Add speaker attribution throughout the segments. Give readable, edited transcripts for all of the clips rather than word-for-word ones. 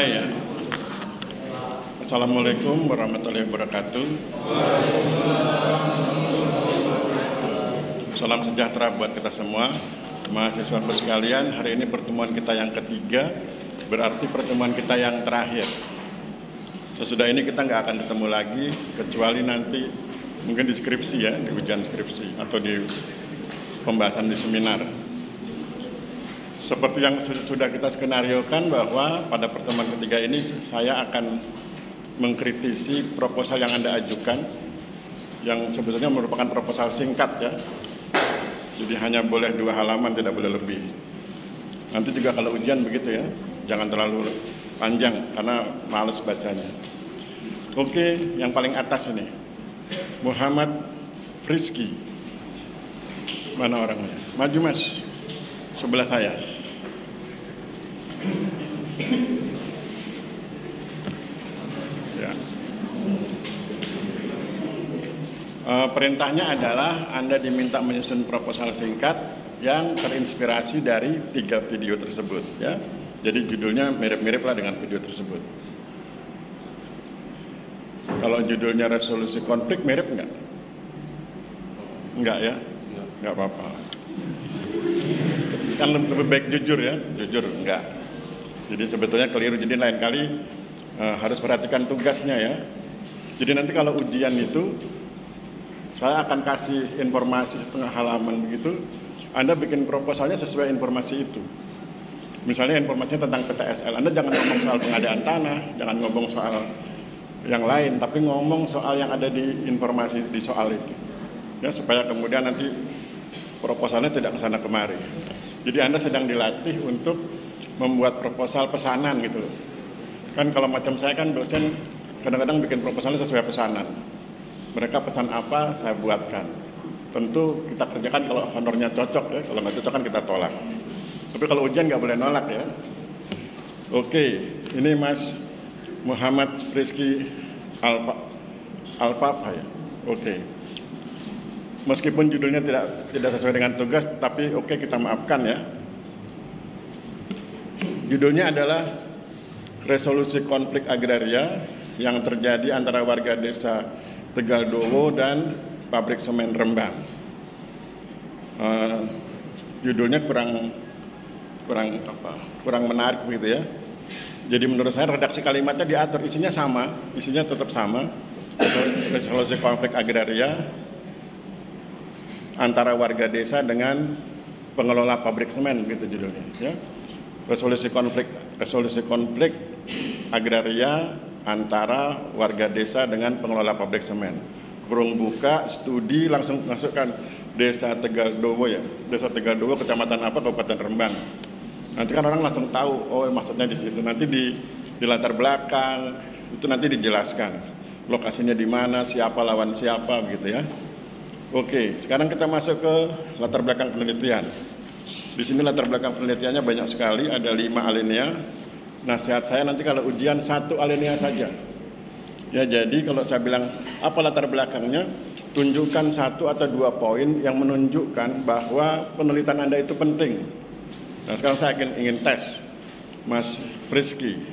Speaker 1: Mulai ya. Assalamualaikum warahmatullahi wabarakatuh. Salam sejahtera buat kita semua. Mahasiswaku sekalian, hari ini pertemuan kita yang ketiga, berarti pertemuan kita yang terakhir. Sesudah ini kita nggak akan ketemu lagi, kecuali nanti mungkin di skripsi ya, di ujian skripsi atau di pembahasan di seminar. Seperti yang sudah kita skenariokan bahwa pada pertemuan ketiga ini saya akan mengkritisi proposal yang Anda ajukan, yang sebetulnya merupakan proposal singkat ya. Jadi hanya boleh 2 halaman, tidak boleh lebih. Nanti juga kalau ujian begitu ya, jangan terlalu panjang karena males bacanya. Oke, yang paling atas ini, Muhammad Frizky. Mana orangnya? Maju mas, sebelah saya. Ya. Perintahnya adalah Anda diminta menyusun proposal singkat yang terinspirasi dari 3 video tersebut ya. Jadi judulnya mirip-mirip lah dengan video tersebut. Kalau judulnya resolusi konflik mirip nggak? Enggak ya? Nggak apa-apa. Kan lebih baik jujur ya, jujur enggak. Jadi sebetulnya keliru, jadi lain kali harus perhatikan tugasnya ya. Jadi nanti kalau ujian itu saya akan kasih informasi setengah halaman begitu, Anda bikin proposalnya sesuai informasi itu. Misalnya informasinya tentang PTSL, Anda jangan ngomong soal pengadaan tanah, jangan ngomong soal yang lain, tapi ngomong soal yang ada di informasi di soal itu. Ya, supaya kemudian nanti proposalnya tidak kesana kemari. Jadi Anda sedang dilatih untuk membuat proposal pesanan gitu loh. Kan kalau macam saya kan dosen kadang-kadang bikin proposalnya sesuai pesanan. Mereka pesan apa, saya buatkan. Tentu kita kerjakan kalau honornya cocok ya, kalau nggak cocok kan kita tolak. Tapi kalau ujian nggak boleh nolak ya. Oke, ini Mas Muhammad Frizky Alfafa ya. Oke. Meskipun judulnya tidak sesuai dengan tugas, tapi oke, kita maafkan ya. Judulnya adalah resolusi konflik agraria yang terjadi antara warga desa Tegal Dowo dan pabrik semen Rembang. Judulnya kurang menarik begitu ya. Jadi menurut saya redaksi kalimatnya diatur, isinya sama, isinya tetap sama. Resolusi konflik agraria antara warga desa dengan pengelola pabrik semen gitu judulnya ya. Resolusi konflik agraria antara warga desa dengan pengelola pabrik semen. Kurung buka, studi, langsung masukkan Desa Tegal Dowo ya. Desa Tegal Dowo, kecamatan apa, Kabupaten Rembang. Nanti kan orang langsung tahu, oh maksudnya di situ. Nanti di latar belakang itu nanti dijelaskan lokasinya di mana, siapa lawan siapa begitu ya. Oke, sekarang kita masuk ke latar belakang penelitian. Di sini latar belakang penelitiannya banyak sekali, ada 5 alinea. Nasihat saya nanti kalau ujian 1 alinea saja. Ya, jadi kalau saya bilang apa latar belakangnya, tunjukkan 1 atau 2 poin yang menunjukkan bahwa penelitian Anda itu penting. Nah, sekarang saya ingin tes Mas Frizky.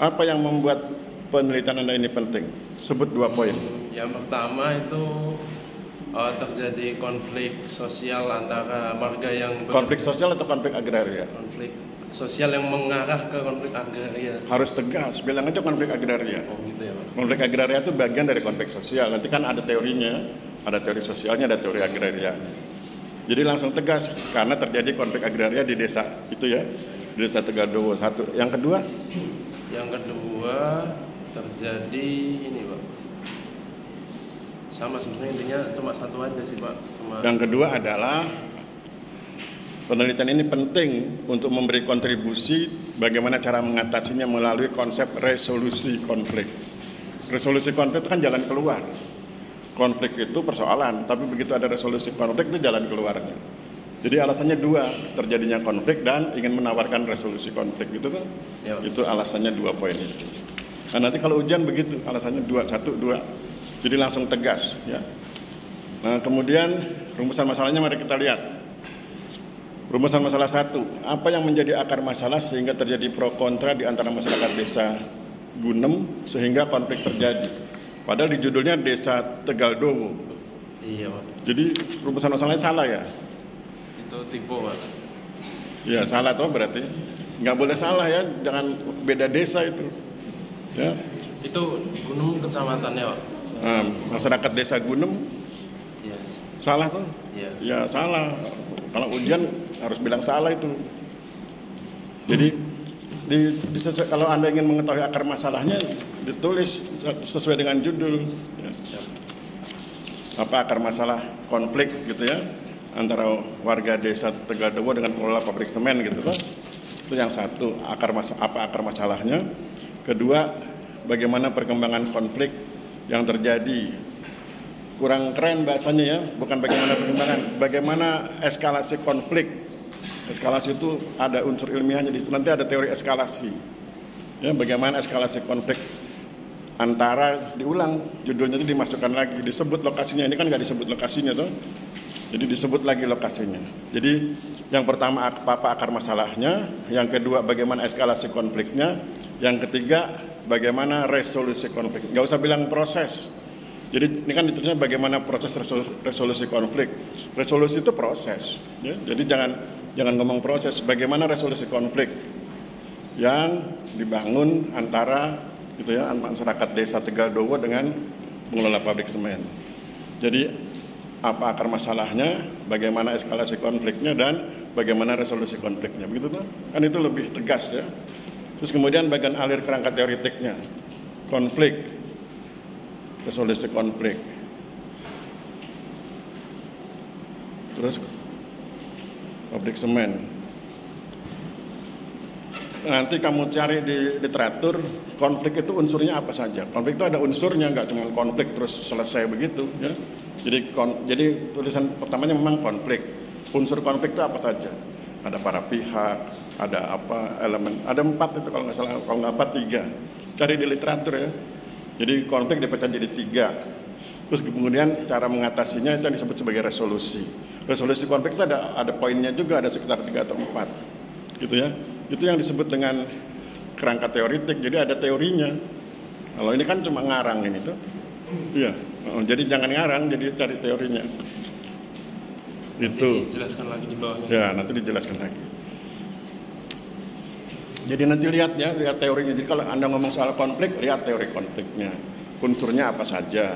Speaker 1: Apa yang membuat penelitian Anda ini penting? Sebut 2 poin.
Speaker 2: Yang pertama itu terjadi konflik sosial antara warga yang
Speaker 1: konflik sosial atau konflik agraria?
Speaker 2: Konflik sosial yang mengarah ke konflik agraria.
Speaker 1: Harus tegas, bilang aja konflik agraria.
Speaker 2: Oh gitu ya Pak.
Speaker 1: Konflik agraria itu bagian dari konflik sosial. Nanti kan ada teorinya, ada teori sosialnya, ada teori agraria. Jadi langsung tegas karena terjadi konflik agraria di desa itu ya, di Desa Tegal Dowo 1. Yang kedua?
Speaker 2: Yang kedua terjadi ini Pak. Sama sebenarnya, intinya cuma 1 aja sih Pak.
Speaker 1: Yang kedua adalah penelitian ini penting untuk memberi kontribusi bagaimana cara mengatasinya melalui konsep resolusi konflik. Resolusi konflik itu kan jalan keluar. Konflik itu persoalan, tapi begitu ada resolusi konflik itu jalan keluarnya. Jadi alasannya 2, terjadinya konflik dan ingin menawarkan resolusi konflik gitu tuh. Ya. Itu alasannya 2 poin itu. Nah nanti kalau ujian begitu, alasannya 2, 1, 2. Jadi langsung tegas ya. Nah kemudian rumusan masalahnya mari kita lihat. Rumusan masalah 1, apa yang menjadi akar masalah sehingga terjadi pro kontra di antara masyarakat desa Gunem sehingga konflik terjadi? Padahal di judulnya Desa Tegaldowo.
Speaker 2: Iya, Pak.
Speaker 1: Jadi rumusan masalahnya salah ya?
Speaker 2: Itu tipe, Pak.
Speaker 1: Ya salah toh berarti. Nggak boleh salah ya, jangan beda desa itu. Ya.
Speaker 2: Itu Gunung kecamatannya, Pak.
Speaker 1: Nah, masyarakat desa Gunem
Speaker 2: Iya.
Speaker 1: salah toh?
Speaker 2: Iya.
Speaker 1: Ya salah. Kalau ujian harus bilang salah itu. Jadi kalau Anda ingin mengetahui akar masalahnya, ditulis sesuai dengan judul. Ya. Apa akar masalah konflik gitu ya antara warga desa Tegaldowo dengan pengelola pabrik semen gitu toh. Itu yang satu, akar masalahnya. Kedua, bagaimana perkembangan konflik yang terjadi. Kurang keren bahasanya ya, bukan bagaimana perkembangan, bagaimana eskalasi konflik. Eskalasi itu ada unsur ilmiahnya, nanti ada teori eskalasi. Ya, bagaimana eskalasi konflik antara, diulang, judulnya itu dimasukkan lagi, disebut lokasinya, ini kan nggak disebut lokasinya tuh. Jadi disebut lagi lokasinya. Jadi yang pertama apa akar masalahnya, yang kedua bagaimana eskalasi konfliknya, yang ketiga bagaimana resolusi konflik. Nggak usah bilang proses. Jadi ini kan ditulisnya bagaimana proses resolusi konflik. Resolusi itu proses. Ya? Jadi jangan ngomong proses. Bagaimana resolusi konflik yang dibangun antara gitu ya masyarakat desa Tegaldowo dengan pengelola pabrik semen. Jadi apa akar masalahnya, bagaimana eskalasi konfliknya, dan bagaimana resolusi konfliknya. Begitu tuh? Kan itu lebih tegas ya. Terus kemudian bagian alir kerangka teoritiknya. Konflik, resolusi konflik. Terus pabrik semen. Nanti kamu cari di literatur, konflik itu unsurnya apa saja. Konflik itu ada unsurnya, nggak cuma konflik terus selesai begitu ya. Jadi tulisan pertamanya memang konflik. Unsur konflik itu apa saja? Ada para pihak, ada apa elemen, ada 4 itu kalau nggak salah, kalau nggak 4, 3. Cari di literatur ya. Jadi konflik dipecah jadi 3. Terus kemudian cara mengatasinya itu yang disebut sebagai resolusi. Resolusi konflik itu ada poinnya juga, ada sekitar 3 atau 4. Gitu ya. Itu yang disebut dengan kerangka teoritik. Jadi ada teorinya. Kalau ini kan cuma ngarang ini tuh. Iya. Jadi jangan ngarang, jadi cari teorinya. Itu.
Speaker 2: Dijelaskan lagi di bawahnya.
Speaker 1: Ya, nanti dijelaskan lagi. Jadi nanti lihat ya, lihat teorinya. Jadi kalau Anda ngomong soal konflik, lihat teori konfliknya. Unsurnya apa saja.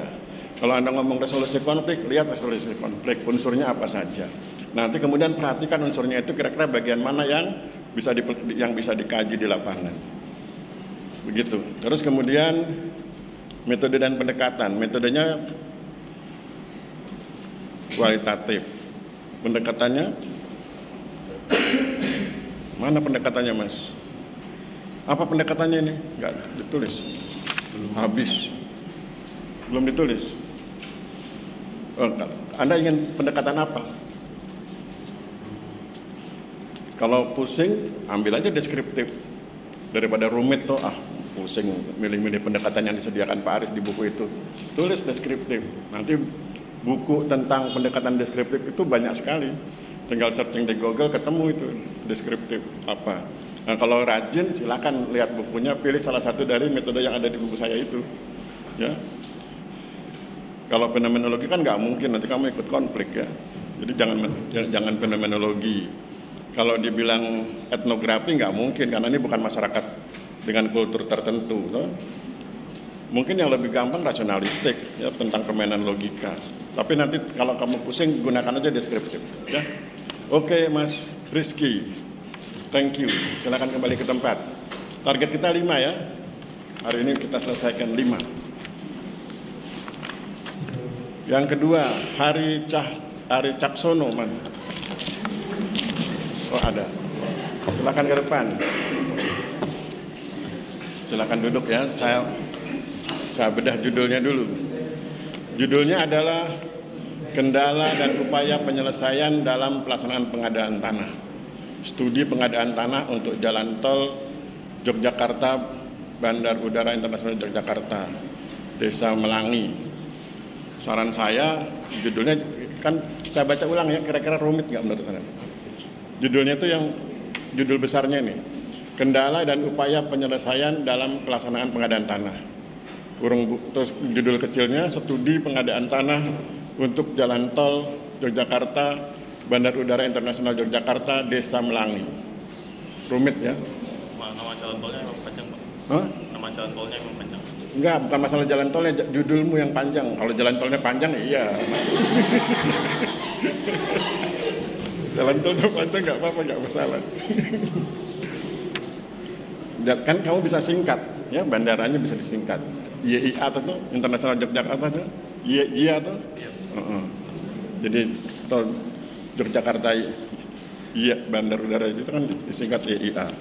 Speaker 1: Kalau Anda ngomong resolusi konflik, lihat resolusi konflik. Unsurnya apa saja. Nanti kemudian perhatikan unsurnya itu kira-kira bagian mana yang bisa dikaji di lapangan. Begitu. Terus kemudian metode dan pendekatan. Metodenya kualitatif. Pendekatannya mana pendekatannya, Mas? Apa pendekatannya ini? Enggak ditulis. Habis. Belum ditulis. Anda ingin pendekatan apa? Kalau pusing, ambil aja deskriptif. Daripada rumit tuh, pusing milih-milih pendekatan yang disediakan Pak Aris di buku itu. Tulis deskriptif. Nanti buku tentang pendekatan deskriptif itu banyak sekali. Tinggal searching di Google ketemu itu deskriptif apa. Nah, kalau rajin silakan lihat bukunya, pilih salah satu dari metode yang ada di buku saya itu. Ya. Kalau fenomenologi kan nggak mungkin, nanti kamu ikut konflik ya. Jadi jangan fenomenologi. Kalau dibilang etnografi nggak mungkin, karena ini bukan masyarakat dengan kultur tertentu. So. Mungkin yang lebih gampang rasionalistik ya, tentang permainan logika. Tapi nanti kalau kamu pusing gunakan aja deskriptif. Ya. Oke, Mas Rizky, thank you. Silakan kembali ke tempat. Target kita 5 ya. Hari ini kita selesaikan 5. Yang kedua, Hari Caksono, man. Oh ada. Silakan ke depan. Silakan duduk ya. Saya bedah judulnya dulu. Judulnya adalah Kendala dan Upaya Penyelesaian dalam Pelaksanaan Pengadaan Tanah. Studi pengadaan tanah untuk jalan tol Yogyakarta, Bandar Udara Internasional Yogyakarta, Desa Melangi. Saran saya, judulnya kan saya baca ulang ya, kira-kira rumit nggak menurut Anda? Judulnya itu yang judul besarnya nih, kendala dan upaya penyelesaian dalam pelaksanaan pengadaan tanah. Terus judul kecilnya, studi pengadaan tanah untuk jalan tol Yogyakarta, Bandar Udara Internasional Yogyakarta, Desa Melangi. Rumit ya.
Speaker 3: Nama jalan tolnya emang panjang, Pak?
Speaker 1: Hah?
Speaker 3: Nama jalan tolnya emang panjang?
Speaker 1: Enggak, bukan masalah jalan tolnya, judulmu yang panjang. Kalau jalan tolnya panjang, iya. Jalan tolnya panjang nggak apa-apa, nggak masalah. Kan kamu bisa singkat, ya, bandaranya bisa disingkat. YIA tuh Internasional Yogyakarta tuh, YIA tuh. Jadi tol Yogyakarta, iya, Bandar Udara itu kan disingkat YIA.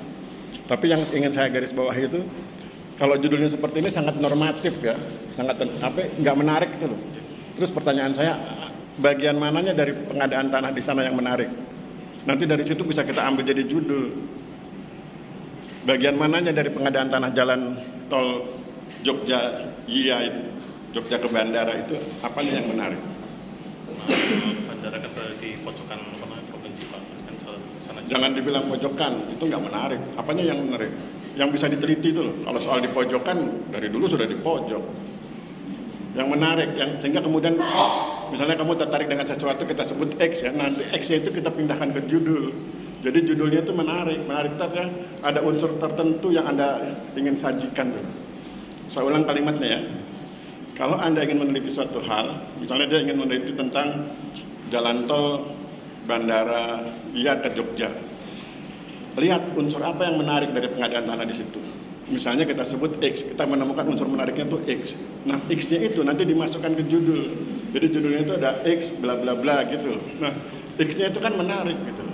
Speaker 1: Tapi yang ingin saya garis bawahi itu, kalau judulnya seperti ini sangat normatif ya, sangat nggak menarik itu loh. Terus pertanyaan saya, bagian mananya dari pengadaan tanah di sana yang menarik? Nanti dari situ bisa kita ambil jadi judul. Bagian mananya dari pengadaan tanah jalan tol Jogja Iya itu, Jogja ke bandara itu, apanya yang menarik?
Speaker 3: Bandara kan di pojokan provinsi, Pak. Kan sana
Speaker 1: Jangan dibilang pojokan, itu nggak menarik. Apanya yang menarik? Yang bisa diteliti itu loh. Kalau soal di pojokan, dari dulu sudah di pojok. Yang menarik, yang sehingga kemudian misalnya kamu tertarik dengan sesuatu, kita sebut X ya, nanti X itu kita pindahkan ke judul. Jadi judulnya itu menarik ya, ada unsur tertentu yang Anda ingin sajikan tuh. Saya ulang kalimatnya ya. Kalau Anda ingin meneliti suatu hal, misalnya dia ingin meneliti tentang jalan tol bandara Iya ke Jogja. Lihat unsur apa yang menarik dari pengadaan tanah di situ. Misalnya kita sebut X, kita menemukan unsur menariknya itu X. Nah, X-nya itu nanti dimasukkan ke judul. Jadi judulnya itu ada X bla bla bla gitu. Nah, X-nya itu kan menarik gitu.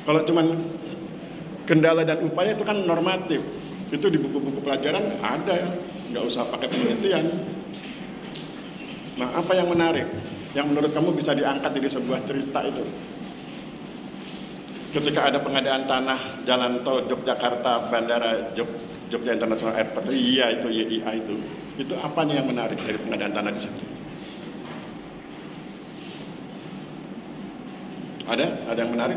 Speaker 1: Kalau cuman kendala dan upaya itu kan normatif. Itu di buku-buku pelajaran ada, nggak usah pakai penelitian. Nah, apa yang menarik? Yang menurut kamu bisa diangkat dari sebuah cerita itu? Ketika ada pengadaan tanah jalan tol Yogyakarta, Bandara Jogja International Airport, iya itu YIA itu apanya yang menarik dari pengadaan tanah di situ? Ada yang menarik?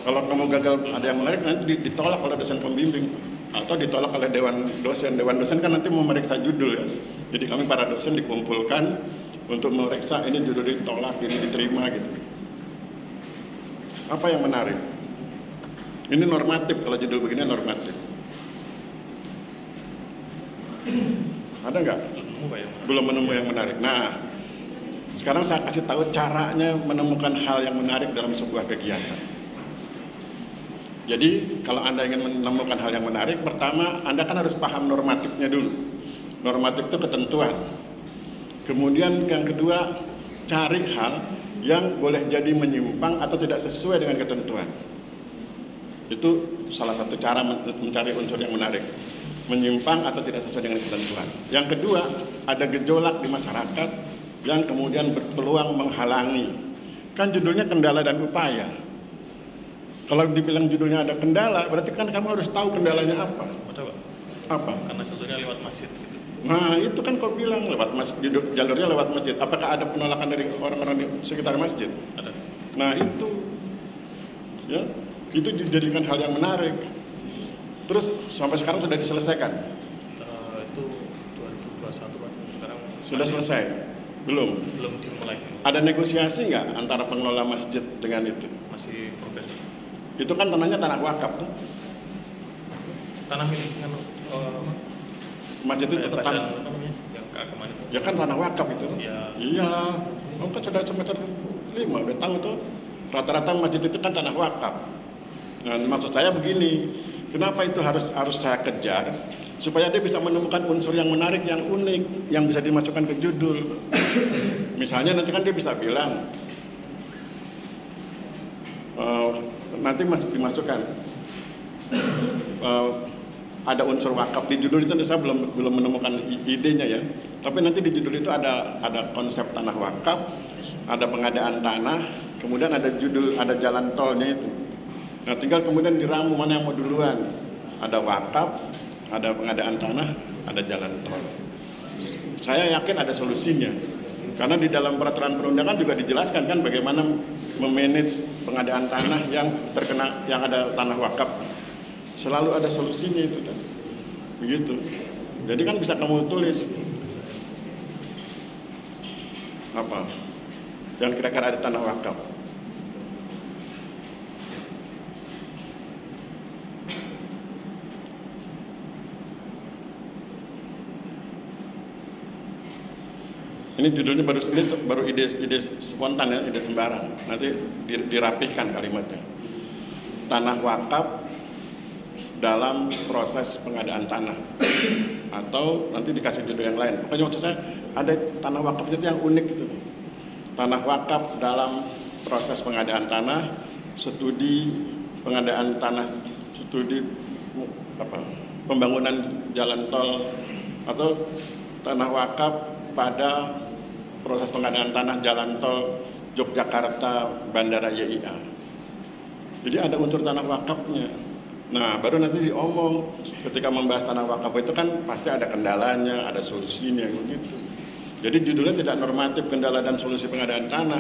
Speaker 1: Kalau kamu gagal ada yang menarik, nanti ditolak oleh dosen pembimbing atau ditolak oleh dewan dosen. Dewan dosen kan nanti memeriksa judul ya. Jadi kami para dosen dikumpulkan untuk memeriksa ini judul ditolak, ini diterima gitu. Apa yang menarik? Ini normatif, kalau judul begini normatif. Ada nggak? Belum menemu yang menarik. Nah, sekarang saya kasih tahu caranya menemukan hal yang menarik dalam sebuah kegiatan. Jadi, kalau Anda ingin menemukan hal yang menarik, pertama Anda kan harus paham normatifnya dulu. Normatif itu ketentuan. Kemudian yang kedua, cari hal yang boleh jadi menyimpang atau tidak sesuai dengan ketentuan. Itu salah satu cara mencari unsur yang menarik. Menyimpang atau tidak sesuai dengan ketentuan. Yang kedua, ada gejolak di masyarakat yang kemudian berpeluang menghalangi. Kan judulnya kendala dan upaya. Kalau dibilang judulnya ada kendala, berarti kan kamu harus tahu kendalanya apa.
Speaker 3: Ada, Pak.
Speaker 1: Apa?
Speaker 3: Karena contohnya lewat masjid gitu.
Speaker 1: Nah, itu kan kau bilang lewat masjid, jalurnya lewat masjid. Apakah ada penolakan dari orang-orang di sekitar masjid?
Speaker 3: Ada.
Speaker 1: Nah, itu dijadikan hal yang menarik. Terus sampai sekarang sudah diselesaikan?
Speaker 3: Itu 2021 Pak, sekarang
Speaker 1: Sudah selesai? Belum
Speaker 3: dimulai.
Speaker 1: Ada negosiasi nggak antara pengelola masjid dengan itu?
Speaker 3: Masih progres.
Speaker 1: Itu kan tanahnya tanah wakaf tuh.
Speaker 3: Tanah milik
Speaker 1: Masjid itu tetap tanah.
Speaker 3: Apa namanya? Yang keagamaan itu.
Speaker 1: Ya kan tanah wakaf itu.
Speaker 3: Iya.
Speaker 1: Iya. Kamu kan sudah semester 5 udah tahu tuh. Rata-rata masjid itu kan tanah wakaf. Nah, maksud saya begini, kenapa itu harus saya kejar? Supaya dia bisa menemukan unsur yang menarik, yang unik, yang bisa dimasukkan ke judul. Misalnya nanti kan dia bisa bilang, nanti dimasukkan ada unsur wakaf di judul itu. Saya belum menemukan idenya ya. Tapi nanti di judul itu ada konsep tanah wakaf, ada pengadaan tanah, kemudian ada judul, ada jalan tolnya itu. Nah, tinggal kemudian diramu mana yang mau duluan. Ada wakaf, ada pengadaan tanah, ada jalan tol. Saya yakin ada solusinya. Karena di dalam peraturan perundangan juga dijelaskan kan bagaimana memanage pengadaan tanah yang terkena, yang ada tanah wakaf. Selalu ada solusinya itu kan. Begitu. Jadi kan bisa kamu tulis apa yang kira-kira ada tanah wakaf. Ini judulnya baru ide spontan ya, ide sembarang. Nanti dirapihkan kalimatnya. Tanah wakaf dalam proses pengadaan tanah. Atau nanti dikasih judul yang lain. Pokoknya maksud saya ada tanah wakaf itu yang unik gitu. Tanah wakaf dalam proses pengadaan tanah, studi pengadaan tanah, studi pembangunan jalan tol, atau tanah wakaf pada proses pengadaan tanah jalan tol Yogyakarta Bandara YIA. Jadi ada unsur tanah wakafnya. Nah, baru nanti diomong ketika membahas tanah wakaf itu kan pasti ada kendalanya, ada solusinya begitu. Jadi judulnya tidak normatif, kendala dan solusi pengadaan tanah.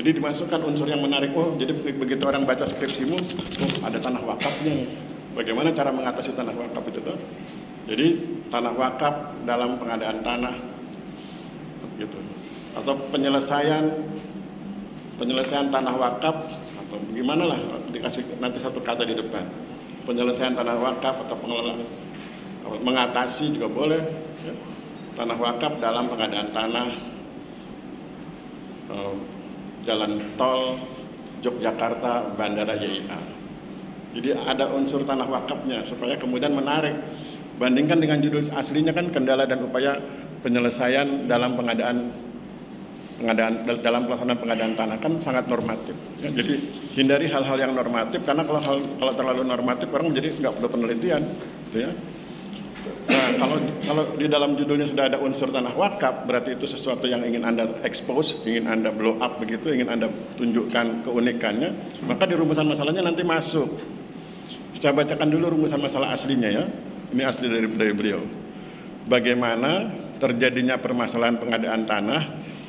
Speaker 1: Jadi dimasukkan unsur yang menarik. Oh, jadi begitu orang baca skripsimu, oh ada tanah wakafnya. Bagaimana cara mengatasi tanah wakaf itu tuh? Jadi tanah wakaf dalam pengadaan tanah gitu. Atau penyelesaian tanah wakaf, atau gimana lah, dikasih nanti satu kata di depan. Penyelesaian tanah wakaf atau pengelolaan, mengatasi juga boleh ya. Tanah wakaf dalam pengadaan tanah jalan tol Yogyakarta Bandara YIA. Jadi ada unsur tanah wakafnya supaya kemudian menarik. Bandingkan dengan judul aslinya kan kendala dan upaya penyelesaian dalam pengadaan dalam pelaksanaan pengadaan tanah kan sangat normatif. Ya, jadi hindari hal-hal yang normatif karena kalau terlalu normatif orang menjadi nggak perlu penelitian, gitu ya. Nah, kalau di dalam judulnya sudah ada unsur tanah wakaf, berarti itu sesuatu yang ingin Anda expose, ingin Anda blow up begitu, ingin Anda tunjukkan keunikannya, maka di rumusan masalahnya nanti masuk. Saya bacakan dulu rumusan masalah aslinya ya. Ini asli dari beliau. Bagaimana terjadinya permasalahan pengadaan tanah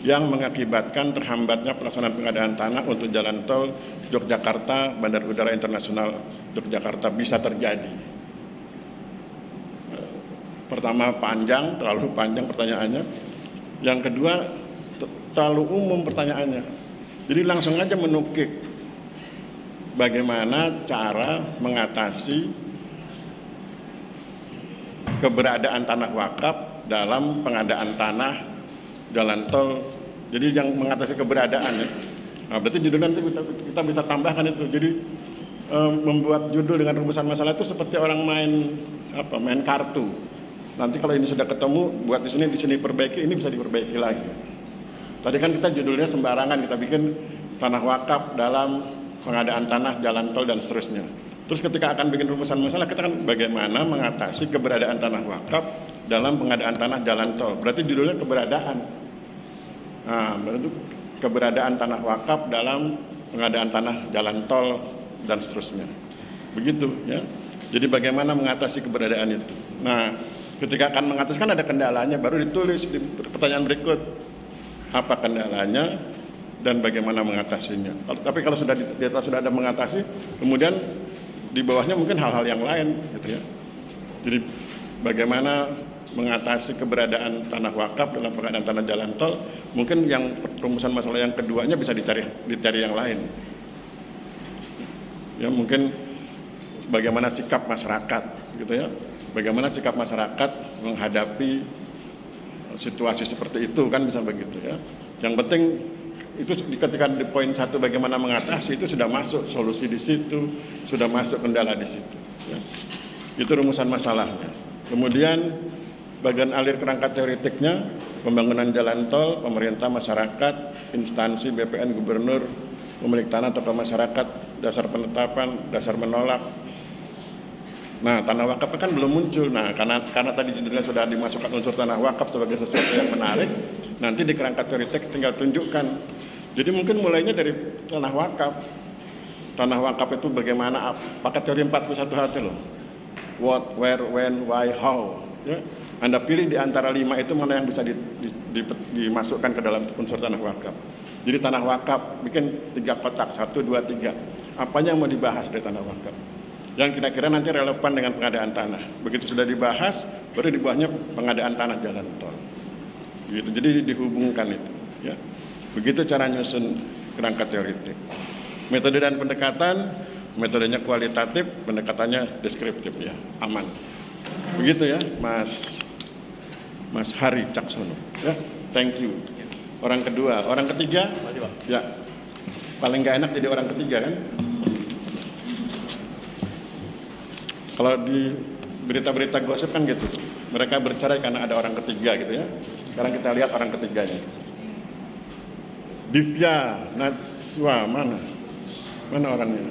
Speaker 1: yang mengakibatkan terhambatnya pelaksanaan pengadaan tanah untuk jalan tol Yogyakarta Bandar Udara Internasional Yogyakarta bisa terjadi. Pertama panjang, terlalu panjang pertanyaannya. Yang kedua terlalu umum pertanyaannya. Jadi langsung aja menukik bagaimana cara mengatasi keberadaan tanah wakaf dalam pengadaan tanah jalan tol. Jadi yang mengatasi keberadaan ya. Nah, berarti judul nanti kita bisa tambahkan itu. Jadi membuat judul dengan rumusan masalah itu seperti orang main kartu. Nanti kalau ini sudah ketemu, buat di sini perbaiki, ini bisa diperbaiki lagi. Tadi kan kita judulnya sembarangan, kita bikin tanah wakaf dalam pengadaan tanah jalan tol dan seterusnya. Terus ketika akan bikin rumusan masalah, kita kan bagaimana mengatasi keberadaan tanah wakaf dalam pengadaan tanah jalan tol. Berarti judulnya keberadaan. Nah, berarti keberadaan tanah wakaf dalam pengadaan tanah jalan tol dan seterusnya. Begitu ya. Jadi bagaimana mengatasi keberadaan itu. Nah, ketika akan mengatasi kan ada kendalanya, baru ditulis di pertanyaan berikut. Apa kendalanya dan bagaimana mengatasinya. Tapi kalau sudah di atas sudah ada mengatasi, kemudian di bawahnya mungkin hal-hal yang lain gitu ya. Jadi bagaimana mengatasi keberadaan tanah wakaf dalam pengadaan tanah jalan tol, mungkin yang rumusan masalah yang keduanya bisa dicari yang lain. Ya, mungkin bagaimana sikap masyarakat gitu ya. Bagaimana sikap masyarakat menghadapi situasi seperti itu kan bisa begitu ya. Yang penting itu ketika di poin 1 bagaimana mengatasi itu sudah masuk solusi di situ, sudah masuk kendala di situ ya. Itu rumusan masalahnya. Kemudian bagian alir kerangka teoretiknya, pembangunan jalan tol, pemerintah, masyarakat, instansi, BPN, gubernur, pemilik tanah, tokoh masyarakat, dasar penetapan, dasar menolak. Nah, tanah wakaf kan belum muncul. Nah, karena tadi judulnya sudah dimasukkan unsur tanah wakaf sebagai sesuatu yang menarik, nanti di kerangka teoretik tinggal tunjukkan. Jadi mungkin mulainya dari tanah wakaf. Tanah wakaf itu bagaimana, pakai teori 41H loh. What, where, when, why, how. Ya. Anda pilih di antara 5 itu mana yang bisa dimasukkan ke dalam unsur tanah wakaf. Jadi tanah wakaf bikin 3 kotak, 1, 2, 3. Apanya yang mau dibahas dari tanah wakaf? Yang kira-kira nanti relevan dengan pengadaan tanah. Begitu sudah dibahas, baru di bawahnya pengadaan tanah jalan tol. Gitu. Jadi dihubungkan itu. Ya. Begitu cara nyusun kerangka teoritik. Metode dan pendekatan, metodenya kualitatif, pendekatannya deskriptif ya, aman. Begitu ya, Mas Hari Caksono. Ya, thank you. Orang kedua, orang ketiga, ya, paling nggak enak jadi orang ketiga kan? Kalau di berita-berita gosip kan gitu, mereka bercerai karena ada orang ketiga gitu ya. Sekarang kita lihat orang ketiganya. Divya Natswa, mana orangnya?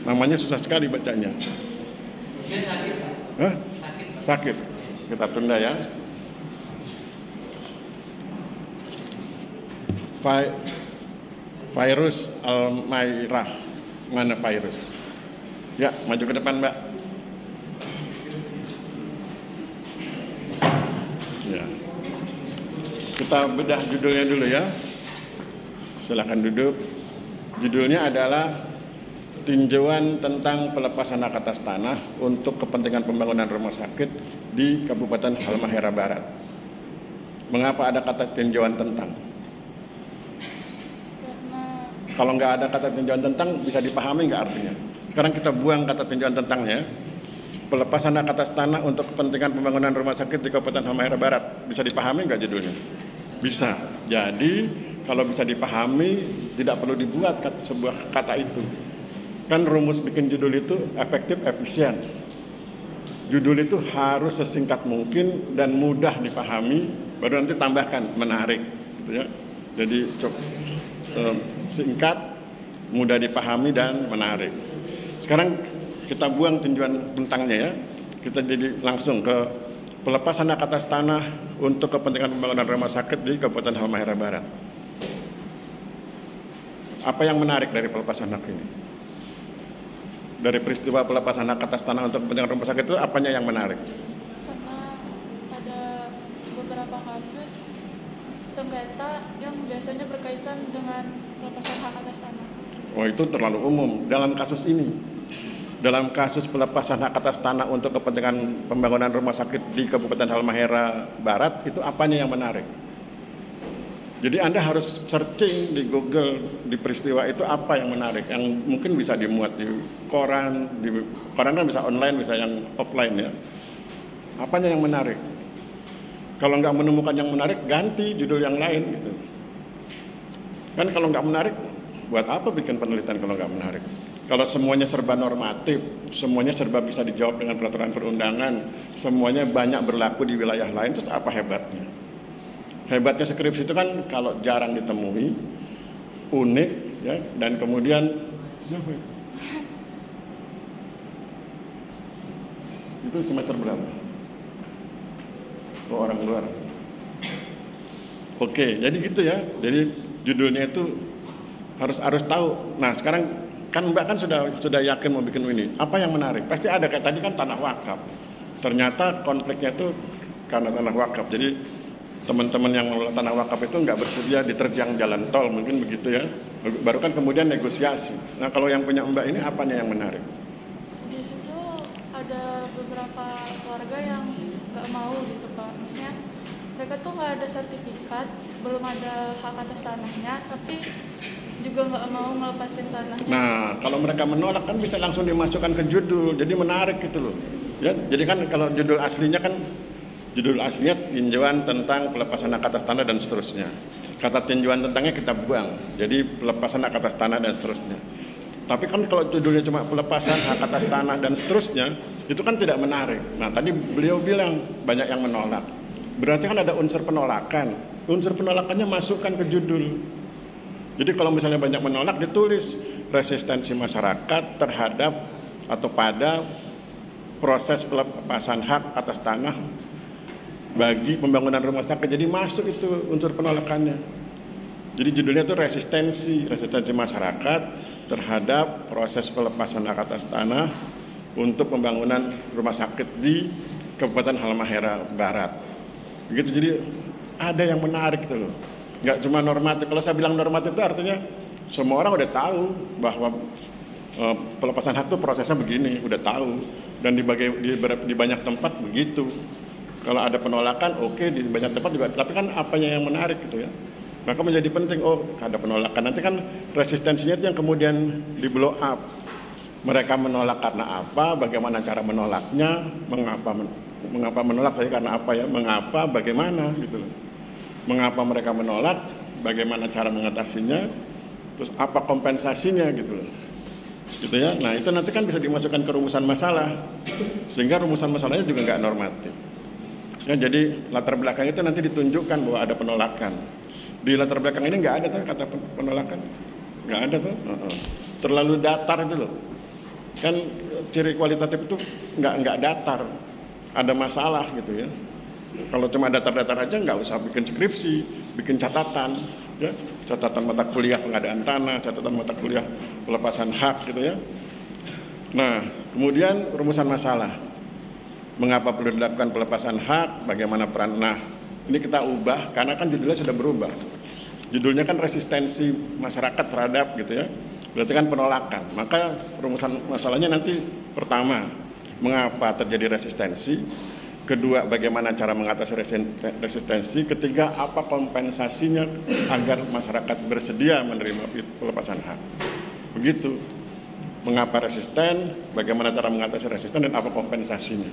Speaker 1: Namanya susah sekali bacanya. Hah? Sakit. Kita tunda ya. Virus Almairah. Mana virus? Ya, maju ke depan, Mbak. Ya. Kita bedah judulnya dulu ya. Silakan duduk. Judulnya adalah tinjauan tentang pelepasan hak atas tanah untuk kepentingan pembangunan rumah sakit di Kabupaten Halmahera Barat. Mengapa ada kata tinjauan tentang? Kalau nggak ada kata tinjauan tentang, bisa dipahami nggak artinya? Sekarang kita buang kata tinjauan tentangnya. Pelepasan hak atas tanah untuk kepentingan pembangunan rumah sakit di Kabupaten Halmahera Barat. Bisa dipahami nggak judulnya? Bisa. Jadi kalau bisa dipahami, tidak perlu dibuat sebuah kata itu. Kan rumus bikin judul itu efektif, efisien. Judul itu harus sesingkat mungkin dan mudah dipahami, baru nanti tambahkan menarik, gitu ya. Jadi singkat, mudah dipahami dan menarik. Sekarang kita buang tinjauan tentangnya ya. Kita jadi langsung ke pelepasan hak atas tanah untuk kepentingan pembangunan rumah sakit di Kabupaten Halmahera Barat. Apa yang menarik dari pelepasan hak ini? Dari peristiwa pelepasan hak atas tanah untuk kepentingan rumah sakit itu apanya yang menarik?
Speaker 4: Karena ada beberapa kasus sengketa yang biasanya berkaitan dengan pelepasan hak atas tanah.
Speaker 1: Oh, itu terlalu umum. Dalam kasus ini, dalam kasus pelepasan hak atas tanah untuk kepentingan pembangunan rumah sakit di Kabupaten Halmahera Barat, itu apanya yang menarik? Jadi Anda harus searching di Google di peristiwa itu apa yang menarik, yang mungkin bisa dimuat di koran kan bisa online, bisa yang offline ya. Apanya yang menarik? Kalau nggak menemukan yang menarik, ganti judul yang lain gitu. Kan kalau nggak menarik, buat apa bikin penelitian kalau nggak menarik? Kalau semuanya serba normatif, semuanya serba bisa dijawab dengan peraturan perundangan, semuanya banyak berlaku di wilayah lain, terus apa hebatnya? Hebatnya skripsi itu kan kalau jarang ditemui, unik, ya, dan kemudian itu semester berapa? Oh, orang luar. Oke, jadi gitu ya. Jadi judulnya itu harus tahu. Nah, sekarang kan Mbak kan sudah yakin mau bikin ini. Apa yang menarik? Pasti ada, kayak tadi kan tanah wakaf. Ternyata konfliknya itu karena tanah wakaf. Jadi teman-teman yang mengelola tanah wakaf itu nggak bersedia diterjang jalan tol, mungkin begitu ya. Baru kan kemudian negosiasi. Nah, kalau yang punya Mbak ini apanya yang menarik?
Speaker 4: Di situ ada beberapa keluarga yang nggak mau gitu Pak. Maksudnya mereka tuh nggak ada sertifikat, belum ada hak atas tanahnya, tapi juga nggak mau ngelepasin tanahnya.
Speaker 1: Nah, kalau mereka menolak kan bisa langsung dimasukkan ke judul, jadi menarik gitu loh. Ya, jadi kan kalau judul aslinya tinjauan tentang pelepasan hak atas tanah dan seterusnya. Kata tinjauan tentangnya kita buang, jadi pelepasan hak atas tanah dan seterusnya. Tapi kan kalau judulnya cuma pelepasan hak atas tanah dan seterusnya, itu kan tidak menarik. Nah, tadi beliau bilang banyak yang menolak. Berarti kan ada unsur penolakan. Unsur penolakannya masukkan ke judul. Jadi kalau misalnya banyak menolak, ditulis resistensi masyarakat terhadap atau pada proses pelepasan hak atas tanah bagi pembangunan rumah sakit. Jadi masuk itu unsur penolakannya. Jadi judulnya itu resistensi masyarakat terhadap proses pelepasan hak atas tanah untuk pembangunan rumah sakit di Kabupaten Halmahera Barat. Begitu, jadi ada yang menarik gitu loh. Nggak cuma normatif. Kalau saya bilang normatif itu artinya semua orang udah tahu bahwa pelepasan hak itu prosesnya begini, udah tahu. Dan di banyak tempat begitu. Kalau ada penolakan, oke, di banyak tempat juga. Tapi kan apanya yang menarik gitu ya. Maka menjadi penting, ada penolakan. Nanti kan resistensinya itu yang kemudian di blow up. Mereka menolak karena apa, bagaimana cara menolaknya, mengapa menolak saya karena apa ya, mengapa, bagaimana gitu loh. Mengapa mereka menolak, bagaimana cara mengatasinya, terus apa kompensasinya gitu loh. Gitu ya. Nah, itu nanti kan bisa dimasukkan ke rumusan masalah. Sehingga rumusan masalahnya juga nggak normatif. Ya, jadi latar belakang itu nanti ditunjukkan bahwa ada penolakan. Di latar belakang ini nggak ada tuh kata penolakan, nggak ada tuh. Terlalu datar itu loh. Kan ciri kualitatif itu nggak datar, ada masalah gitu ya. Kalau cuma datar-datar aja nggak usah bikin skripsi, bikin catatan, ya, catatan mata kuliah pengadaan tanah, catatan mata kuliah pelepasan hak gitu ya. Nah, kemudian rumusan masalah, mengapa perlu dilakukan pelepasan hak, bagaimana peran. Nah, ini kita ubah karena kan judulnya sudah berubah. Judulnya kan resistensi masyarakat terhadap gitu ya. Berarti kan penolakan. Maka rumusan masalahnya nanti pertama, mengapa terjadi resistensi? Kedua, bagaimana cara mengatasi resistensi? Ketiga, apa kompensasinya agar masyarakat bersedia menerima pelepasan hak? Begitu. Mengapa resisten? Bagaimana cara mengatasi resisten dan apa kompensasinya?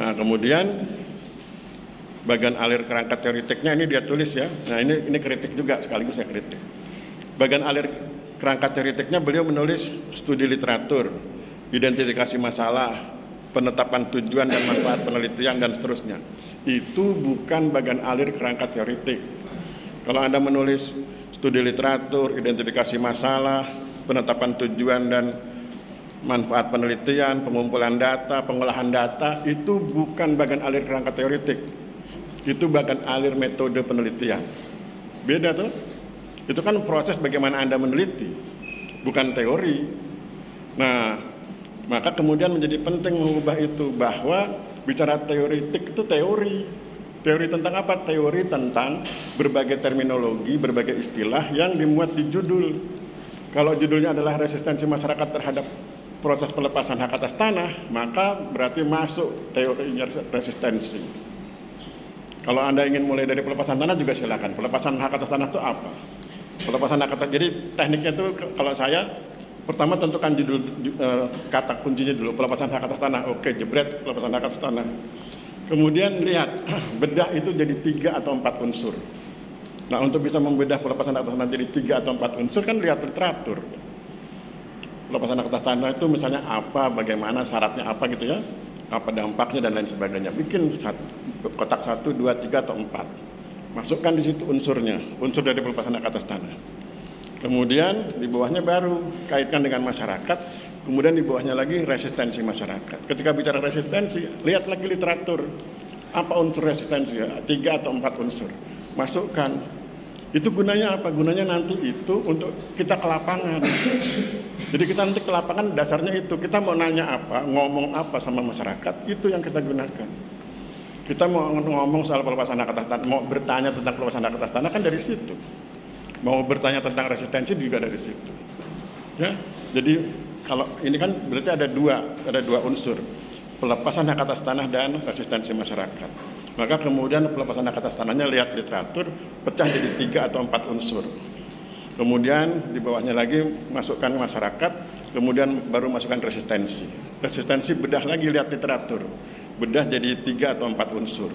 Speaker 1: Nah, kemudian bagian alir kerangka teoritiknya ini dia tulis ya. Nah, ini kritik juga sekaligus saya kritik. Bagian alir kerangka teoritiknya beliau menulis studi literatur, identifikasi masalah, penetapan tujuan dan manfaat penelitian dan seterusnya. Itu bukan bagian alir kerangka teoritik. Kalau Anda menulis studi literatur, identifikasi masalah, penetapan tujuan dan manfaat penelitian, pengumpulan data, pengolahan data, itu bukan bagian alir kerangka teoritik. Itu bagian alir metode penelitian. Beda tuh. Itu kan proses bagaimana Anda meneliti, bukan teori. Nah, maka kemudian menjadi penting mengubah itu, bahwa bicara teoritik itu teori. Teori tentang apa? Teori tentang berbagai terminologi, berbagai istilah yang dimuat di judul. Kalau judulnya adalah resistensi masyarakat terhadap proses pelepasan hak atas tanah, maka berarti masuk teorinya resistensi. Kalau Anda ingin mulai dari pelepasan tanah juga silakan. Pelepasan hak atas tanah itu apa? Pelepasan hak atas, jadi tekniknya itu kalau saya pertama tentukan judul kata kuncinya dulu, pelepasan hak atas tanah. Oke, jebret pelepasan hak atas tanah. Kemudian lihat bedah itu jadi 3 atau 4 unsur. Nah, untuk bisa membedah pelepasan hak atas tanah jadi 3 atau 4 unsur kan lihat literatur. Pelepasan hak atas tanah itu misalnya apa, bagaimana, syaratnya apa gitu ya, apa dampaknya dan lain sebagainya. Bikin kotak 1, 2, 3 atau 4. Masukkan di situ unsurnya, unsur dari pelepasan hak atas tanah. Kemudian di bawahnya baru kaitkan dengan masyarakat, kemudian di bawahnya lagi resistensi masyarakat. Ketika bicara resistensi, lihat lagi literatur. Apa unsur resistensi? 3 atau 4 unsur. Masukkan. Itu gunanya apa? Gunanya nanti itu untuk kita ke lapangan. Jadi kita nanti ke lapangan dasarnya itu. Kita mau nanya apa, ngomong apa sama masyarakat, itu yang kita gunakan. Kita mau ngomong soal pelepasan hak atas tanah, mau bertanya tentang pelepasan hak atas tanah kan dari situ. Mau bertanya tentang resistensi juga dari situ. Ya, jadi kalau ini kan berarti ada dua unsur, pelepasan hak atas tanah dan resistensi masyarakat. Maka kemudian pelepasan hak atas tanahnya lihat literatur, pecah jadi 3 atau 4 unsur. Kemudian di bawahnya lagi masukkan masyarakat, kemudian baru masukkan resistensi. Resistensi bedah lagi lihat literatur, bedah jadi 3 atau 4 unsur.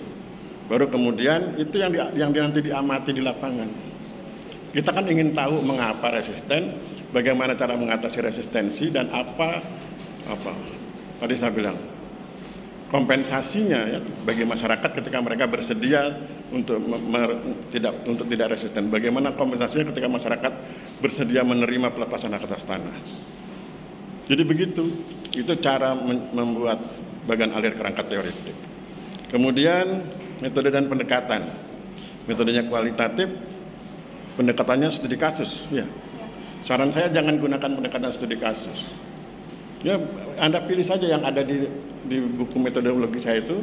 Speaker 1: Baru kemudian itu yang nanti diamati di lapangan. Kita kan ingin tahu mengapa resisten, bagaimana cara mengatasi resistensi dan apa tadi saya bilang kompensasinya ya bagi masyarakat ketika mereka bersedia untuk tidak resisten. Bagaimana kompensasinya ketika masyarakat bersedia menerima pelepasan hak atas tanah. Jadi begitu, itu cara membuat bagian alir kerangka teoritik. Kemudian metode dan pendekatan. Metodenya kualitatif, pendekatannya studi kasus. Ya. Saran saya jangan gunakan pendekatan studi kasus. Ya, Anda pilih saja yang ada di buku metodologi saya itu,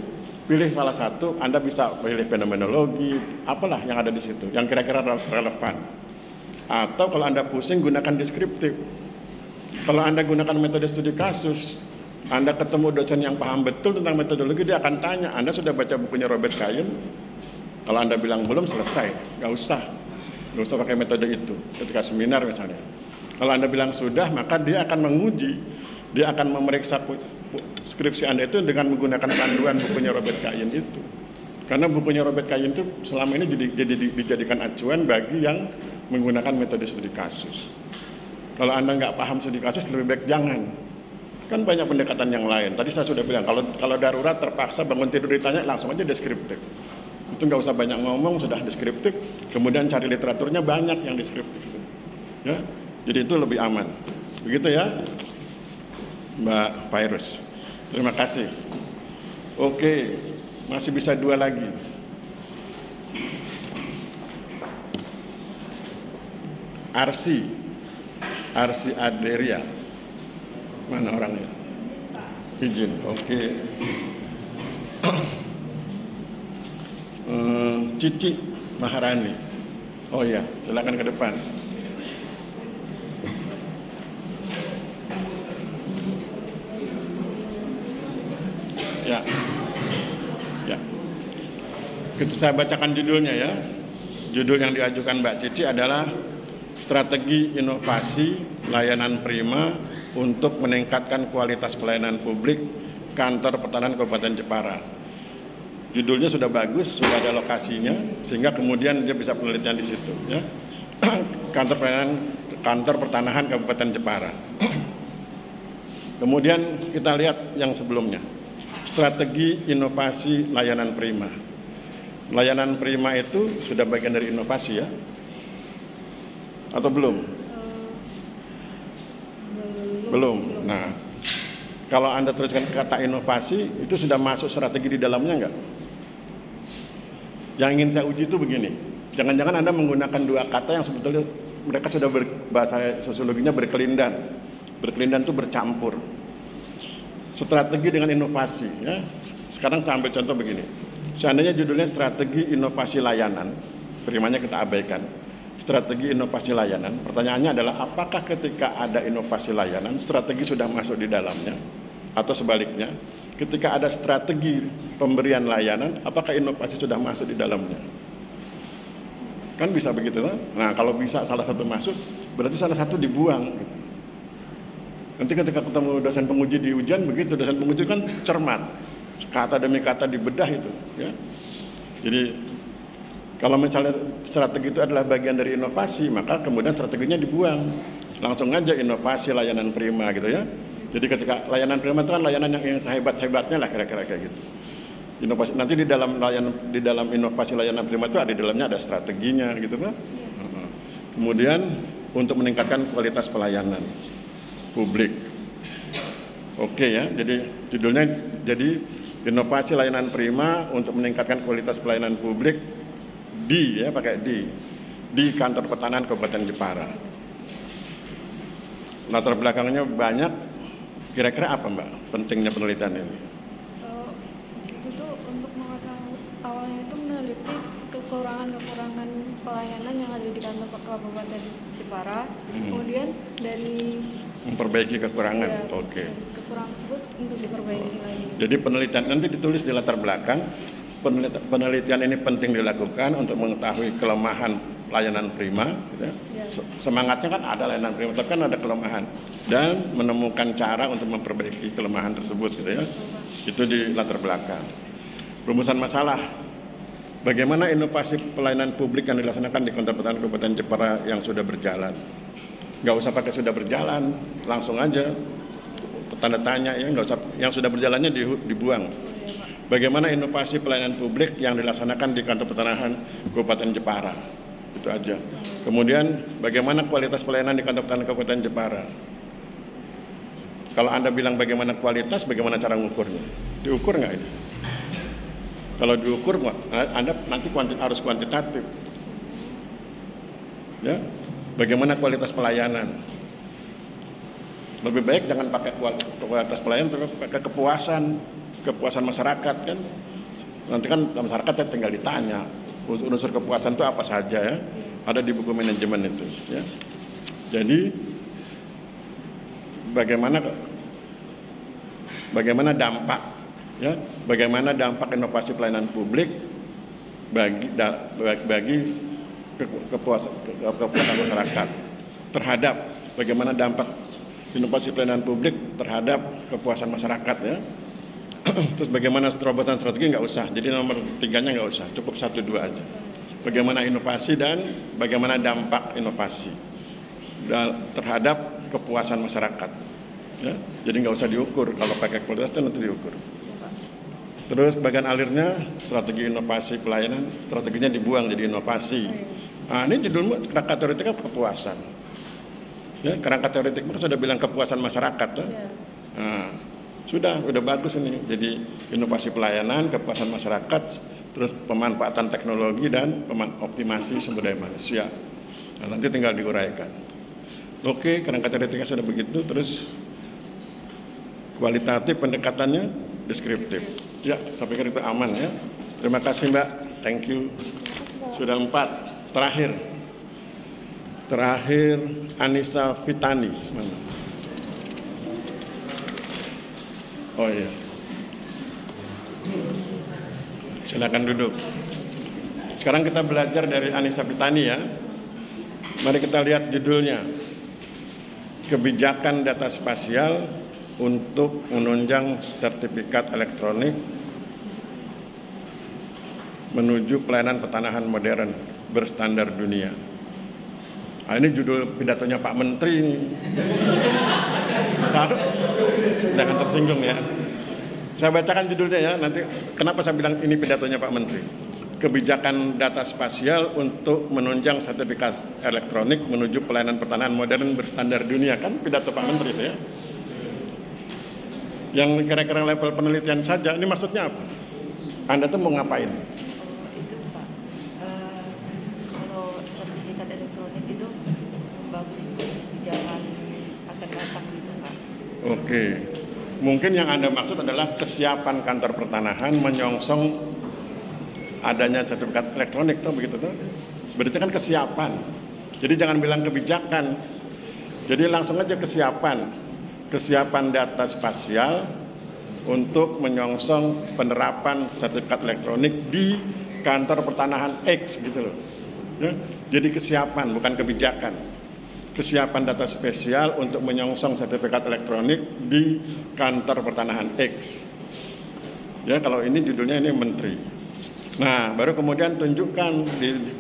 Speaker 1: pilih salah satu, Anda bisa pilih fenomenologi, apalah yang ada di situ, yang kira-kira relevan. Atau kalau Anda pusing, gunakan deskriptif. Kalau Anda gunakan metode studi kasus, Anda ketemu dosen yang paham betul tentang metodologi, dia akan tanya, Anda sudah baca bukunya Robert Kayen? Kalau Anda bilang belum, selesai, nggak usah pakai metode itu ketika seminar misalnya. Kalau Anda bilang sudah, maka dia akan menguji, dia akan memeriksa skripsi Anda itu dengan menggunakan panduan bukunya Robert Kayen itu. Karena bukunya Robert Kayen itu selama ini dijadikan acuan bagi yang menggunakan metode studi kasus. Kalau Anda nggak paham studi kasus, lebih baik jangan. Kan banyak pendekatan yang lain. Tadi saya sudah bilang, kalau darurat terpaksa bangun tidur ditanya, langsung aja deskriptif. Itu nggak usah banyak ngomong, sudah deskriptif. Kemudian cari literaturnya, banyak yang deskriptif itu. Ya, jadi itu lebih aman. Begitu ya, Mbak Virus. Terima kasih. Oke, masih bisa 2 lagi. Arsi Aderia. Mana orangnya? Izin. Oke. Cici Maharani. Oh iya, silakan ke depan. Ya. Saya bacakan judulnya ya. Judul yang diajukan Mbak Cici adalah Strategi Inovasi Layanan Prima untuk Meningkatkan Kualitas Pelayanan Publik Kantor Pertanahan Kabupaten Jepara. Judulnya sudah bagus, sudah ada lokasinya, sehingga kemudian dia bisa penelitian di situ. Ya. Kantor Pertanahan Kabupaten Jepara. Kemudian kita lihat yang sebelumnya. Strategi inovasi layanan prima. Layanan prima itu sudah bagian dari inovasi ya? Atau belum? Belum. Nah, kalau Anda teruskan kata inovasi, itu sudah masuk strategi di dalamnya enggak? Yang ingin saya uji itu begini. Jangan-jangan Anda menggunakan 2 kata yang sebetulnya mereka sudah bahasa sosiologinya berkelindan. Berkelindan itu bercampur. Strategi dengan inovasi ya. Sekarang saya ambil contoh begini. Seandainya judulnya strategi inovasi layanan, primanya kita abaikan. Strategi inovasi layanan, pertanyaannya adalah apakah ketika ada inovasi layanan, strategi sudah masuk di dalamnya? Atau sebaliknya, ketika ada strategi pemberian layanan, apakah inovasi sudah masuk di dalamnya? Kan bisa begitu kan? Nah, kalau bisa salah satu masuk, berarti salah satu dibuang gitu. Nanti ketika ketemu dosen penguji di ujian begitu, dosen penguji kan cermat, kata demi kata dibedah itu. Ya. Jadi kalau misalnya strategi itu adalah bagian dari inovasi, maka kemudian strateginya dibuang, langsung aja inovasi layanan prima gitu ya. Jadi ketika layanan prima itu kan layanan yang sehebat-hebatnya lah kira-kira kayak gitu. Inovasi nanti di dalam inovasi layanan prima itu ada di dalamnya ada strateginya gitu kan. Kemudian untuk meningkatkan kualitas pelayanan publik. Oke ya, jadi judulnya jadi inovasi layanan prima untuk meningkatkan kualitas pelayanan publik pakai di Kantor Pertanahan Kabupaten Jepara. Latar belakangnya banyak. Kira-kira apa Mbak pentingnya penelitian ini?
Speaker 5: Itu tuh untuk mengetahui awalnya itu meneliti kekurangan pelayanan yang ada di Kantor Kabupaten Jepara. Kemudian dari
Speaker 1: memperbaiki kekurangan.
Speaker 5: Ya,
Speaker 1: Oke.
Speaker 5: Kekurangan tersebut untuk diperbaiki lagi.
Speaker 1: Jadi penelitian nanti ditulis di latar belakang. Penelitian ini penting dilakukan untuk mengetahui kelemahan layanan prima. Gitu ya. Semangatnya kan ada layanan prima, tapi kan ada kelemahan dan menemukan cara untuk memperbaiki kelemahan tersebut. Gitu ya. Itu di latar belakang. Rumusan masalah. Bagaimana inovasi pelayanan publik yang dilaksanakan di Kantor Pertanahan Kabupaten Jepara yang sudah berjalan? Nggak usah pakai sudah berjalan, langsung aja tanda tanya ya, nggak usah yang sudah berjalannya dibuang. Bagaimana inovasi pelayanan publik yang dilaksanakan di Kantor Pertanahan Kabupaten Jepara? Itu aja. Kemudian bagaimana kualitas pelayanan di Kantor Pertanahan Kabupaten Jepara? Kalau Anda bilang bagaimana kualitas, bagaimana cara mengukurnya? Diukur nggak ini? Kalau diukur, Anda nanti harus kuantitatif. Ya, bagaimana kualitas pelayanan? Lebih baik jangan pakai kualitas pelayanan, tapi pakai kepuasan masyarakat kan. Nanti kan masyarakat tinggal ditanya unsur kepuasan itu apa saja ya. Ada di buku manajemen itu ya. Jadi bagaimana dampak ya, bagaimana dampak inovasi pelayanan publik bagi kepuasan masyarakat, terhadap bagaimana dampak inovasi pelayanan publik terhadap kepuasan masyarakat ya. Terus bagaimana terobosan strategi nggak usah, jadi nomor 3-nya nggak usah, cukup 1, 2 aja. Bagaimana inovasi dan bagaimana dampak inovasi terhadap kepuasan masyarakat ya. Jadi nggak usah diukur, kalau pakai kualitas itu nanti diukur. Terus bagian alirnya strategi inovasi pelayanan, strateginya dibuang jadi inovasi. Nah ini judulnya kerangka teoretik kepuasan ya, kerangka teoretik kan sudah bilang kepuasan masyarakat ya. Nah, sudah bagus ini. Jadi inovasi pelayanan, kepuasan masyarakat, terus pemanfaatan teknologi dan optimasi sumber daya manusia. Nah, nanti tinggal diuraikan. Oke, kerangka teoretiknya sudah begitu. Terus kualitatif pendekatannya deskriptif. Ya, saya pikir itu aman ya. Terima kasih Mbak, thank you. Sudah 4. Terakhir Anissa Fitani. Mana? Oh iya. Silakan duduk. Sekarang kita belajar dari Anissa Fitani ya. Mari kita lihat judulnya. Kebijakan data spasial untuk menunjang sertifikat elektronik menuju pelayanan pertanahan modern berstandar dunia. Nah, ini judul pidatonya Pak Menteri ini. Jangan tersinggung ya. Saya bacakan judulnya ya. Nanti kenapa saya bilang ini pidatonya Pak Menteri? Kebijakan data spasial untuk menunjang sertifikat elektronik menuju pelayanan pertanahan modern berstandar dunia, kan pidato Pak Menteri itu ya. Yang kira-kira level penelitian saja, ini maksudnya apa? Anda tuh mau ngapain?
Speaker 6: Itu Pak, kalau sertifikat elektronik itu bagus untuk di zaman akan datang gitu Pak.
Speaker 1: Oke, mungkin yang Anda maksud adalah kesiapan kantor pertanahan menyongsong adanya sertifikat elektronik tuh begitu tuh. Berarti kan kesiapan. Jadi jangan bilang kebijakan. Jadi langsung aja kesiapan data spasial untuk menyongsong penerapan sertifikat elektronik di kantor pertanahan X gitu loh. Ya, jadi kesiapan bukan kebijakan. Kesiapan data spasial untuk menyongsong sertifikat elektronik di kantor pertanahan X. Ya, kalau ini judulnya ini Menteri. Nah, baru kemudian tunjukkan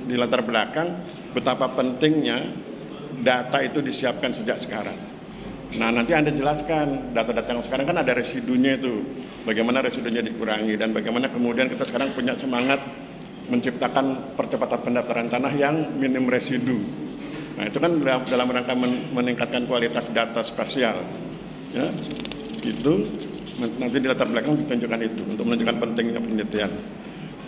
Speaker 1: di latar belakang betapa pentingnya data itu disiapkan sejak sekarang. Nah, nanti Anda jelaskan data-data yang sekarang kan ada residunya itu. Bagaimana residunya dikurangi dan bagaimana kemudian kita sekarang punya semangat menciptakan percepatan pendaftaran tanah yang minim residu. Nah, itu kan dalam rangka meningkatkan kualitas data spasial. Ya, itu nanti di latar belakang ditunjukkan itu untuk menunjukkan pentingnya penelitian.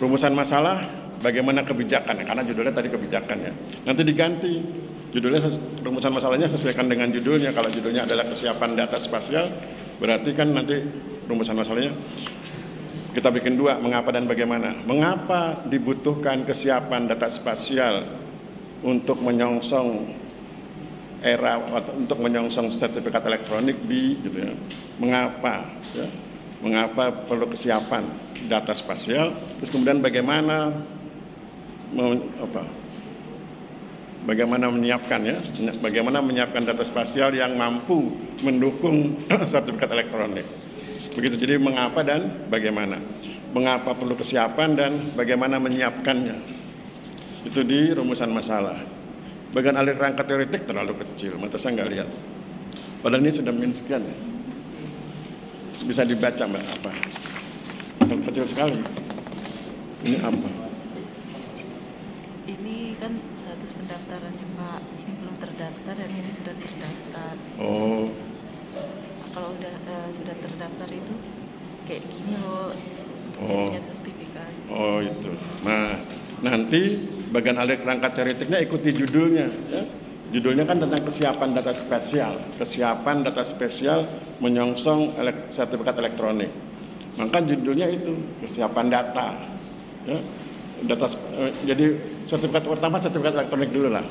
Speaker 1: Rumusan masalah, bagaimana kebijakan, karena judulnya tadi kebijakan ya. Nanti diganti, judulnya rumusan masalahnya sesuaikan dengan judulnya. Kalau judulnya adalah kesiapan data spasial, berarti kan nanti rumusan masalahnya kita bikin 2, mengapa dan bagaimana. Mengapa dibutuhkan kesiapan data spasial untuk menyongsong untuk menyongsong sertifikat elektronik di gitu ya. Mengapa ya? Mengapa perlu kesiapan data spasial? Terus kemudian bagaimana menyiapkan ya? Bagaimana menyiapkan data spasial yang mampu mendukung sertifikat elektronik? Begitu. Jadi mengapa dan bagaimana? Mengapa perlu kesiapan dan bagaimana menyiapkannya? Itu di rumusan masalah. Bagian alir rangka teoretik terlalu kecil, mata saya nggak lihat. Padahal ini sudah min sekian ya. Bisa dibaca Mbak apa? Kecil sekali. Ini apa?
Speaker 6: Ini kan status pendaftarannya Pak. Ini belum terdaftar dan ini sudah terdaftar.
Speaker 1: Oh.
Speaker 6: Kalau sudah terdaftar itu kayak gini loh.
Speaker 1: Oh.
Speaker 6: Sertifikat.
Speaker 1: Oh itu. Nah, nanti bagian alir rangka teoretiknya ikuti judulnya. Ya. Judulnya kan tentang kesiapan data spasial. Kesiapan data spasial menyongsong sertifikat elektronik. Maka judulnya itu kesiapan data. Ya. Jadi sertifikat pertama sertifikat elektronik dulu lah.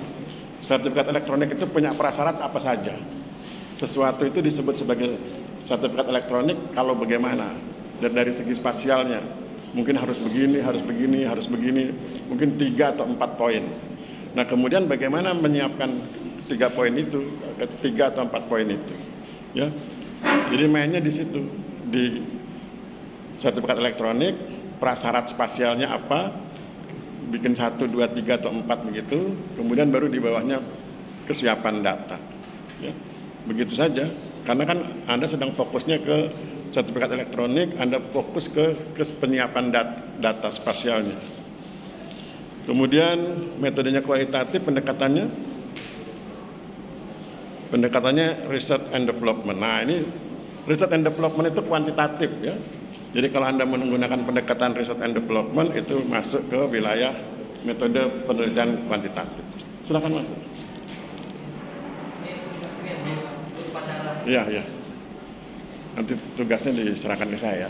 Speaker 1: Sertifikat elektronik itu punya prasyarat apa saja. Sesuatu itu disebut sebagai sertifikat elektronik kalau bagaimana. Dan dari segi spasialnya, mungkin harus begini, mungkin 3 atau 4 poin. Nah kemudian bagaimana menyiapkan 3 poin itu, 3 atau 4 poin itu. Ya. Jadi mainnya di situ, di sertifikat elektronik, prasyarat spasialnya apa, bikin 1, 2, 3 atau 4 begitu, kemudian baru di bawahnya kesiapan data. Ya. Begitu saja, karena kan Anda sedang fokusnya ke sertifikat elektronik, Anda fokus ke penyiapan data spasialnya. Kemudian metodenya kualitatif, pendekatannya research and development. Nah ini research and development itu kuantitatif ya. Jadi kalau Anda menggunakan pendekatan research and development itu masuk ke wilayah metode penelitian kuantitatif. Silakan masuk. Iya, iya. Nanti tugasnya diserahkan ke saya.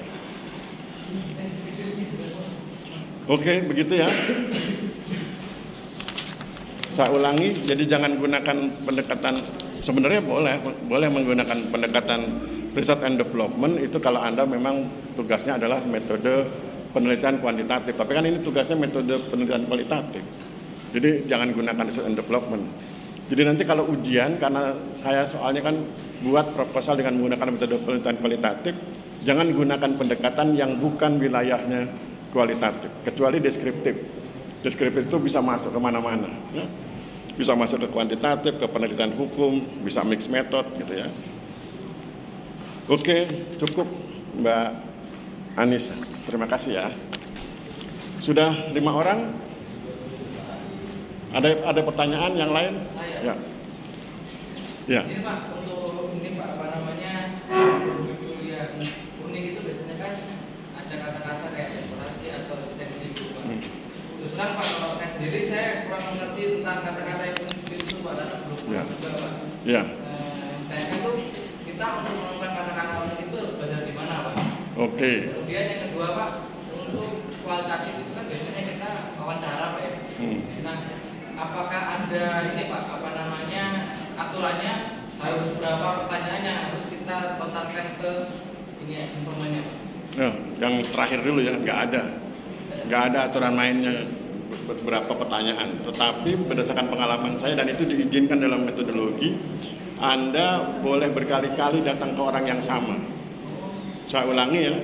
Speaker 1: Oke, begitu ya. Saya ulangi, jadi jangan gunakan pendekatan, sebenarnya boleh menggunakan pendekatan research and development itu kalau Anda memang tugasnya adalah metode penelitian kuantitatif. Tapi kan ini tugasnya metode penelitian kualitatif. Jadi jangan gunakan research and development. Jadi nanti kalau ujian, karena saya soalnya kan buat proposal dengan menggunakan metode penelitian kualitatif, jangan gunakan pendekatan yang bukan wilayahnya kualitatif, kecuali deskriptif. Deskriptif itu bisa masuk kemana-mana. Ya. Bisa masuk ke kuantitatif, ke penelitian hukum, bisa mix method gitu ya. Oke, cukup Mbak Anissa. Terima kasih ya. Sudah 5 orang? Ada pertanyaan yang lain? Ya. Ya.
Speaker 7: Ini Pak, untuk ini Pak, apa namanya, judul yang unik itu biasanya kan ada kata-kata kayak restorasi atau ekstensi gitu Pak. Terus terang Pak, kalau saya sendiri saya kurang mengerti tentang kata-kata yang unik itu Pak, dan belum
Speaker 1: Ya.
Speaker 7: juga Pak.
Speaker 1: Ya.
Speaker 7: Saya tuh kita untuk menemukan kata-kata unik itu harus belajar di mana Pak?
Speaker 1: Oke.
Speaker 7: Kemudian yang kedua Pak, untuk kualitatif itu kan biasanya kita wawancara Pak ya. Nah, apakah ada ini Pak, apa namanya, aturannya harus berapa pertanyaan yang harus kita lontarkan ke ini ya, informannya?
Speaker 1: Nah, yang terakhir dulu ya, nggak ada aturan mainnya berapa pertanyaan. Tetapi berdasarkan pengalaman saya dan itu diizinkan dalam metodologi, Anda boleh berkali-kali datang ke orang yang sama. Saya ulangi ya,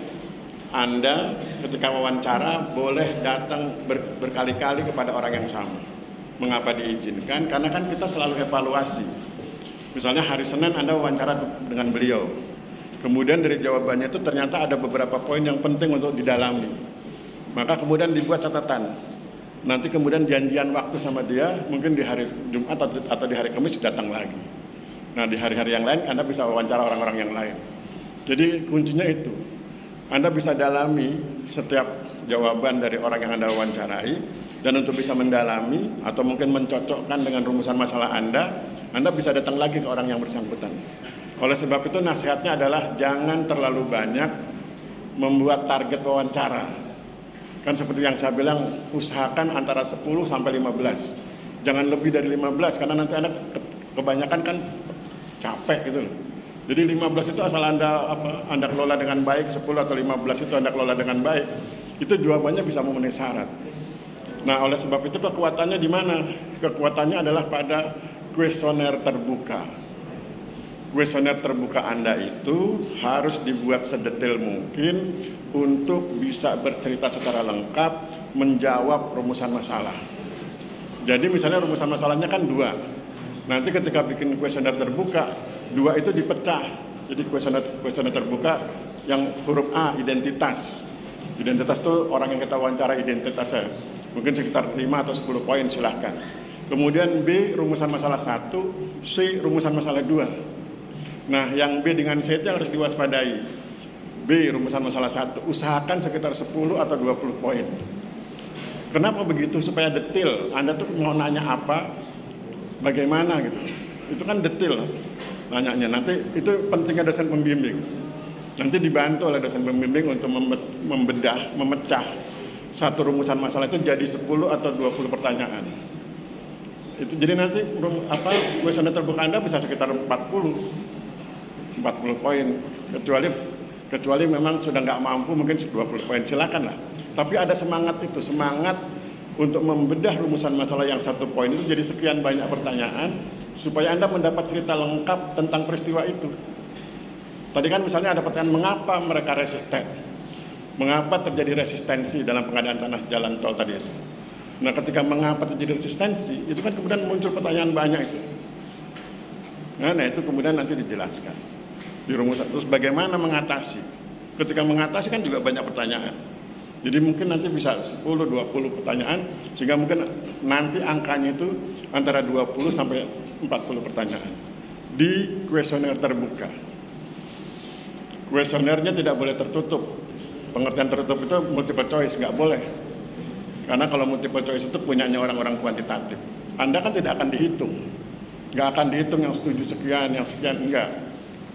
Speaker 1: Anda ketika wawancara boleh datang berkali-kali kepada orang yang sama. Mengapa diizinkan? Karena kan kita selalu evaluasi. Misalnya hari Senin Anda wawancara dengan beliau. Kemudian dari jawabannya itu ternyata ada beberapa poin yang penting untuk didalami. Maka kemudian dibuat catatan. Nanti kemudian janjian waktu sama dia, mungkin di hari Jumat atau di hari Kamis datang lagi. Nah di hari-hari yang lain Anda bisa wawancara orang-orang yang lain. Jadi kuncinya itu. Anda bisa dalami setiap jawaban dari orang yang Anda wawancarai. Dan untuk bisa mendalami atau mungkin mencocokkan dengan rumusan masalah Anda bisa datang lagi ke orang yang bersangkutan. Oleh sebab itu nasihatnya adalah jangan terlalu banyak membuat target wawancara. Kan seperti yang saya bilang, usahakan antara 10 sampai 15. Jangan lebih dari 15 karena nanti Anda kebanyakan kan capek gitu loh. Jadi 15 itu asal Anda kelola dengan baik, 10 atau 15 itu Anda kelola dengan baik, itu jawabannya bisa memenuhi syarat. Nah, oleh sebab itu kekuatannya di mana? Kekuatannya adalah pada kuesioner terbuka. Kuesioner terbuka Anda itu harus dibuat sedetail mungkin untuk bisa bercerita secara lengkap, menjawab rumusan masalah. Jadi misalnya rumusan masalahnya kan 2. Nanti ketika bikin kuesioner terbuka, 2 itu dipecah. Jadi kuesioner terbuka yang huruf A, identitas. Identitas itu orang yang kita wawancara identitasnya. Mungkin sekitar 5 atau 10 poin silahkan. Kemudian B rumusan masalah 1, C rumusan masalah 2. Nah yang B dengan C itu harus diwaspadai. B rumusan masalah 1, usahakan sekitar 10 atau 20 poin. Kenapa begitu? Supaya detail. Anda tuh mau nanya apa, bagaimana gitu. Itu kan detail nanyanya. Nanti itu pentingnya dosen pembimbing. Nanti dibantu oleh dosen pembimbing untuk memecah satu rumusan masalah itu jadi 10 atau 20 pertanyaan. Itu jadi nanti kuesioner terbuka Anda bisa sekitar 40 poin, kecuali memang sudah nggak mampu mungkin 20 poin, silakan lah. Tapi ada semangat untuk membedah rumusan masalah yang 1 poin itu jadi sekian banyak pertanyaan supaya Anda mendapat cerita lengkap tentang peristiwa itu. Tadi kan misalnya ada pertanyaan mengapa mereka resisten, mengapa terjadi resistensi dalam pengadaan tanah jalan tol tadi itu. Nah, ketika mengapa terjadi resistensi itu kan kemudian muncul pertanyaan banyak itu. Nah itu kemudian nanti dijelaskan di rumusan. Terus bagaimana mengatasi? Ketika mengatasi kan juga banyak pertanyaan. Jadi mungkin nanti bisa 10-20 pertanyaan sehingga mungkin nanti angkanya itu antara 20 sampai 40 pertanyaan di kuesioner terbuka. Kuesionernya tidak boleh tertutup. Pengertian tertutup itu multiple choice, nggak boleh. Karena kalau multiple choice itu punyanya orang-orang kuantitatif. Anda kan tidak akan dihitung. Nggak akan dihitung yang setuju sekian, yang sekian, enggak.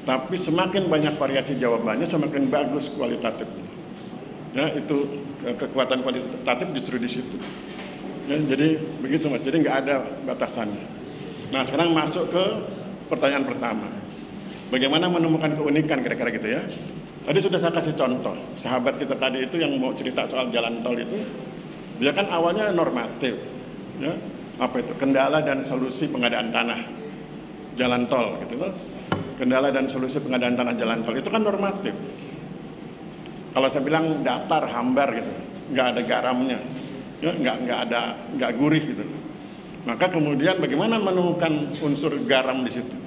Speaker 1: Tapi semakin banyak variasi jawabannya, semakin bagus kualitatifnya. Ya, itu kekuatan kualitatif justru di situ. Ya, jadi begitu Mas, jadi nggak ada batasannya. Nah sekarang masuk ke pertanyaan pertama. Bagaimana menemukan keunikan kira-kira gitu ya. Tadi sudah saya kasih contoh, sahabat kita tadi itu yang mau cerita soal jalan tol itu, dia kan awalnya normatif. Ya, apa itu? Kendala dan solusi pengadaan tanah jalan tol gitu loh. Kendala dan solusi pengadaan tanah jalan tol itu kan normatif. Kalau saya bilang datar, hambar gitu, nggak ada garamnya, ya, nggak gurih gitu. Maka kemudian bagaimana menemukan unsur garam di situ,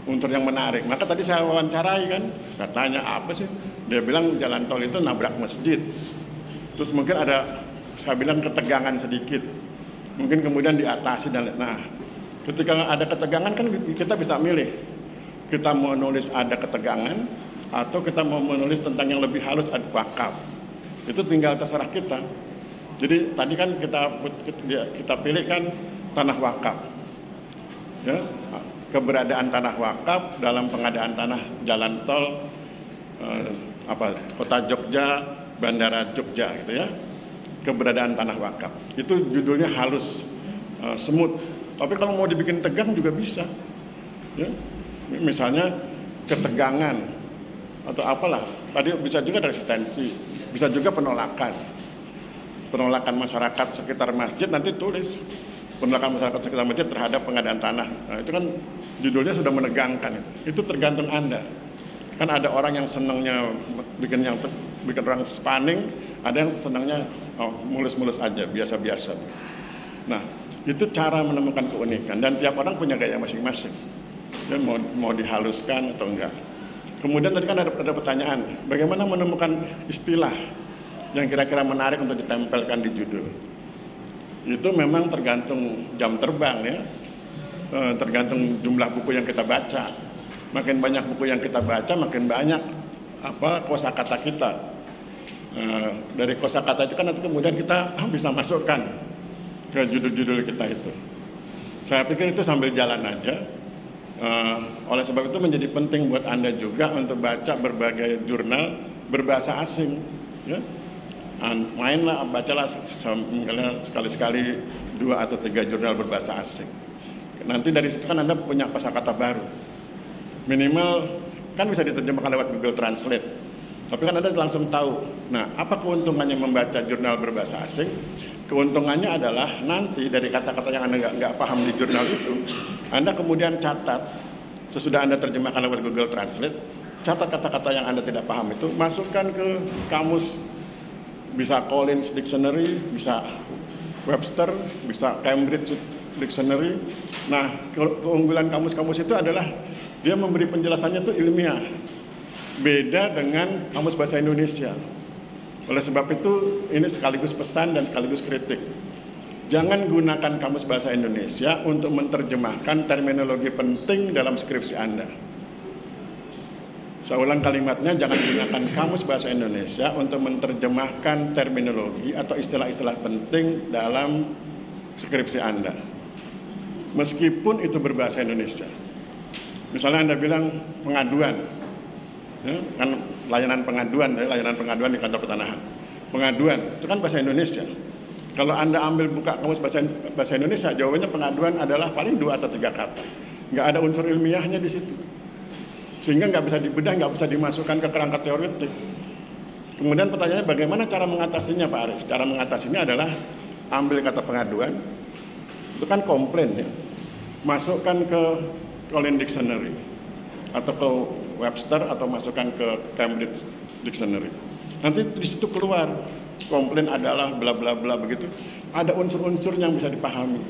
Speaker 1: unsur yang menarik. Maka tadi saya wawancarai kan, saya tanya apa sih? Dia bilang jalan tol itu nabrak masjid. Terus mungkin ada, saya bilang ketegangan sedikit, mungkin kemudian diatasi dan nah, ketika ada ketegangan kan kita bisa milih, kita mau nulis ada ketegangan atau kita mau menulis tentang yang lebih halus ada wakaf. Itu tinggal terserah kita. Jadi tadi kan kita pilih kan tanah wakaf. Ya, keberadaan tanah wakaf dalam pengadaan tanah jalan tol Kota Jogja, Bandara Jogja gitu ya. Keberadaan tanah wakaf. Itu judulnya halus, semut. Tapi kalau mau dibikin tegang juga bisa. Ya. Misalnya ketegangan atau apalah, tadi bisa juga resistensi, bisa juga penolakan masyarakat sekitar masjid, nanti tulis penolakan masyarakat sekitar masjid terhadap pengadaan tanah. Nah, itu kan judulnya sudah menegangkan itu tergantung Anda. Kan ada orang yang senangnya bikin orang spanning, ada yang senangnya mulus-mulus aja, biasa-biasa. Nah, itu cara menemukan keunikan dan tiap orang punya gaya masing-masing. Ya, mau dihaluskan atau enggak. Kemudian tadi kan ada pertanyaan, bagaimana menemukan istilah yang kira-kira menarik untuk ditempelkan di judul. Itu memang tergantung jam terbang ya, tergantung jumlah buku yang kita baca. Makin banyak buku yang kita baca, makin banyak kosakata kita. Dari kosakata itu kan nanti kemudian kita bisa masukkan ke judul-judul kita itu. Saya pikir itu sambil jalan aja. Oleh sebab itu menjadi penting buat Anda juga untuk baca berbagai jurnal berbahasa asing. Ya. Mainlah, bacalah sekali-sekali 2 atau 3 jurnal berbahasa asing. Nanti dari situ kan Anda punya kosakata baru. Minimal kan bisa diterjemahkan lewat Google Translate. Tapi kan Anda langsung tahu. Nah, apa keuntungannya membaca jurnal berbahasa asing? Keuntungannya adalah nanti dari kata-kata yang Anda nggak paham di jurnal itu, Anda kemudian catat, sesudah Anda terjemahkan lewat Google Translate, catat kata-kata yang Anda tidak paham itu, masukkan ke kamus, bisa Collins Dictionary, bisa Webster, bisa Cambridge Dictionary. Nah, keunggulan kamus-kamus itu adalah dia memberi penjelasannya itu ilmiah, beda dengan kamus bahasa Indonesia. Oleh sebab itu, ini sekaligus pesan dan sekaligus kritik. Jangan gunakan kamus bahasa Indonesia untuk menerjemahkan terminologi penting dalam skripsi Anda. Saya ulang kalimatnya, jangan gunakan kamus bahasa Indonesia untuk menerjemahkan terminologi atau istilah-istilah penting dalam skripsi Anda. Meskipun itu berbahasa Indonesia. Misalnya Anda bilang pengaduan. Ya, kan layanan pengaduan di kantor pertanahan. pengaduan, itu kan bahasa Indonesia. Kalau Anda ambil buka kamus bahasa Indonesia, jawabannya pengaduan adalah paling 2 atau 3 kata. Nggak ada unsur ilmiahnya di situ. Sehingga nggak bisa dibedah, nggak bisa dimasukkan ke kerangka teoretik. Kemudian pertanyaannya bagaimana cara mengatasinya Pak Aris? Cara mengatasinya adalah ambil kata pengaduan, itu kan komplain ya. Masukkan ke Collins Dictionary atau ke Webster atau masukkan ke Cambridge Dictionary. Nanti di situ keluar komplain adalah bla bla bla begitu. Ada unsur-unsur yang bisa dipahami.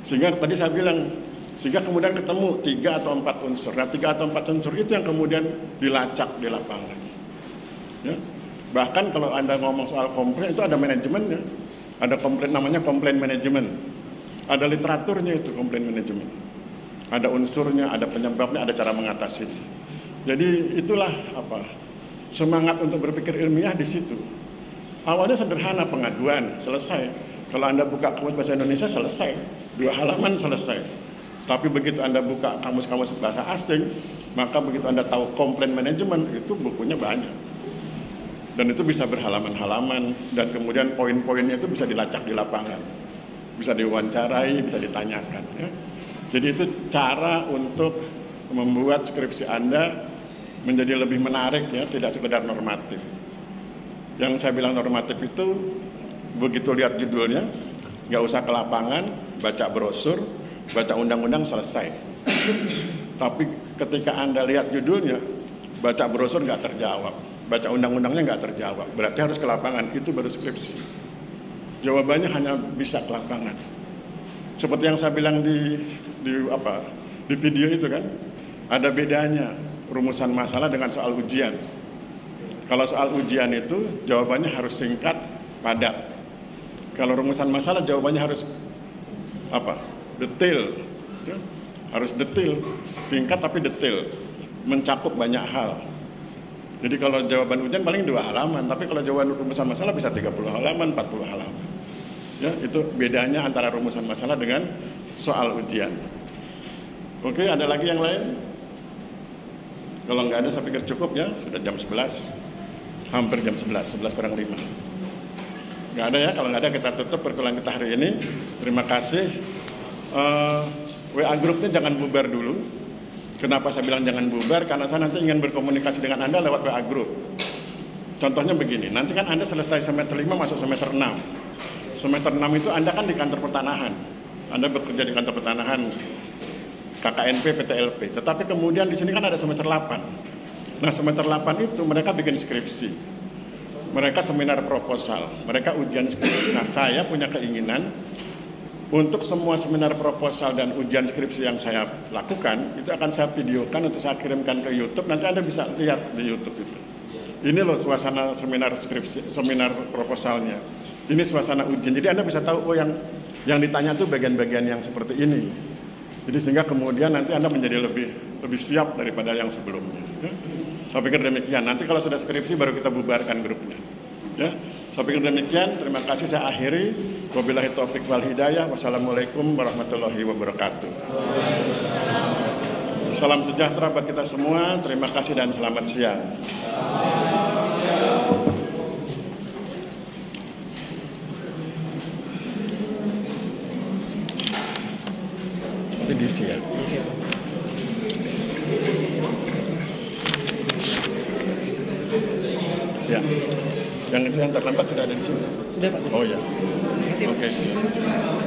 Speaker 1: Sehingga tadi saya bilang, sehingga kemudian ketemu 3 atau 4 unsur. Nah 3 atau 4 unsur itu yang kemudian dilacak di lapangan. Ya. Bahkan kalau Anda ngomong soal komplain itu ada manajemennya. Ada komplain namanya komplain manajemen. Ada literaturnya itu komplain manajemen. Ada unsurnya, ada penyebabnya, ada cara mengatasinya. Jadi itulah semangat untuk berpikir ilmiah di situ. Awalnya sederhana, pengaduan, selesai. Kalau Anda buka kamus bahasa Indonesia selesai, 2 halaman selesai. Tapi begitu Anda buka kamus-kamus bahasa asing, maka begitu Anda tahu komplain manajemen, itu bukunya banyak. Dan itu bisa berhalaman-halaman, dan kemudian poin-poinnya itu bisa dilacak di lapangan. Bisa diwawancarai, bisa ditanyakan. Ya. Jadi itu cara untuk membuat skripsi Anda menjadi lebih menarik, ya, tidak sekedar normatif. Yang saya bilang normatif itu, begitu lihat judulnya, nggak usah ke lapangan, baca brosur, baca undang-undang, selesai. Tapi ketika Anda lihat judulnya, baca brosur nggak terjawab, baca undang-undangnya nggak terjawab, berarti harus ke lapangan, itu baru skripsi. Jawabannya hanya bisa ke lapangan. Seperti yang saya bilang di video itu kan, ada bedanya rumusan masalah dengan soal ujian. Kalau soal ujian itu jawabannya harus singkat, padat. Kalau rumusan masalah jawabannya harus detail. Ya. Harus detail, singkat tapi detail, mencakup banyak hal. Jadi kalau jawaban ujian paling 2 halaman, tapi kalau jawaban rumusan masalah bisa 30 halaman, 40 halaman. Ya, itu bedanya antara rumusan masalah dengan soal ujian. Oke, ada lagi yang lain? Kalau nggak ada saya pikir cukup ya, sudah jam 11. Hampir jam 11 kurang 5. Nggak ada ya, kalau nggak ada kita tutup perkuliahan kita hari ini. Terima kasih. WA grupnya jangan bubar dulu. Kenapa saya bilang jangan bubar? Karena saya nanti ingin berkomunikasi dengan Anda lewat WA group. Contohnya begini, nanti kan Anda selesai semester 5 masuk semester 6. Semester 6 itu Anda kan di kantor pertanahan. Anda bekerja di kantor pertanahan, KKNP, PTLP. Tetapi kemudian di sini kan ada semester 8. Nah semester 8 itu mereka bikin skripsi. Mereka seminar proposal, mereka ujian skripsi. Nah saya punya keinginan untuk semua seminar proposal dan ujian skripsi yang saya lakukan, itu akan saya videokan untuk saya kirimkan ke YouTube. Nanti Anda bisa lihat di YouTube itu. Ini loh suasana seminar skripsi, seminar proposalnya. Ini suasana ujian. Jadi Anda bisa tahu, oh yang ditanya itu bagian-bagian yang seperti ini. Jadi sehingga kemudian nanti Anda menjadi lebih siap daripada yang sebelumnya. Ya. Saya pikir demikian. Nanti kalau sudah skripsi baru kita bubarkan grupnya. Ya. Saya pikir demikian. Terima kasih, saya akhiri. Wabillahi taufiq wal hidayah. Wassalamualaikum warahmatullahi wabarakatuh. Salam sejahtera buat kita semua. Terima kasih dan selamat siang. Nanti diisi ya. Ya. Yang itu yang terlambat sudah ada di sini.
Speaker 6: Sudah Pak.
Speaker 1: Oh ya.
Speaker 6: Terima kasih.
Speaker 1: Oke.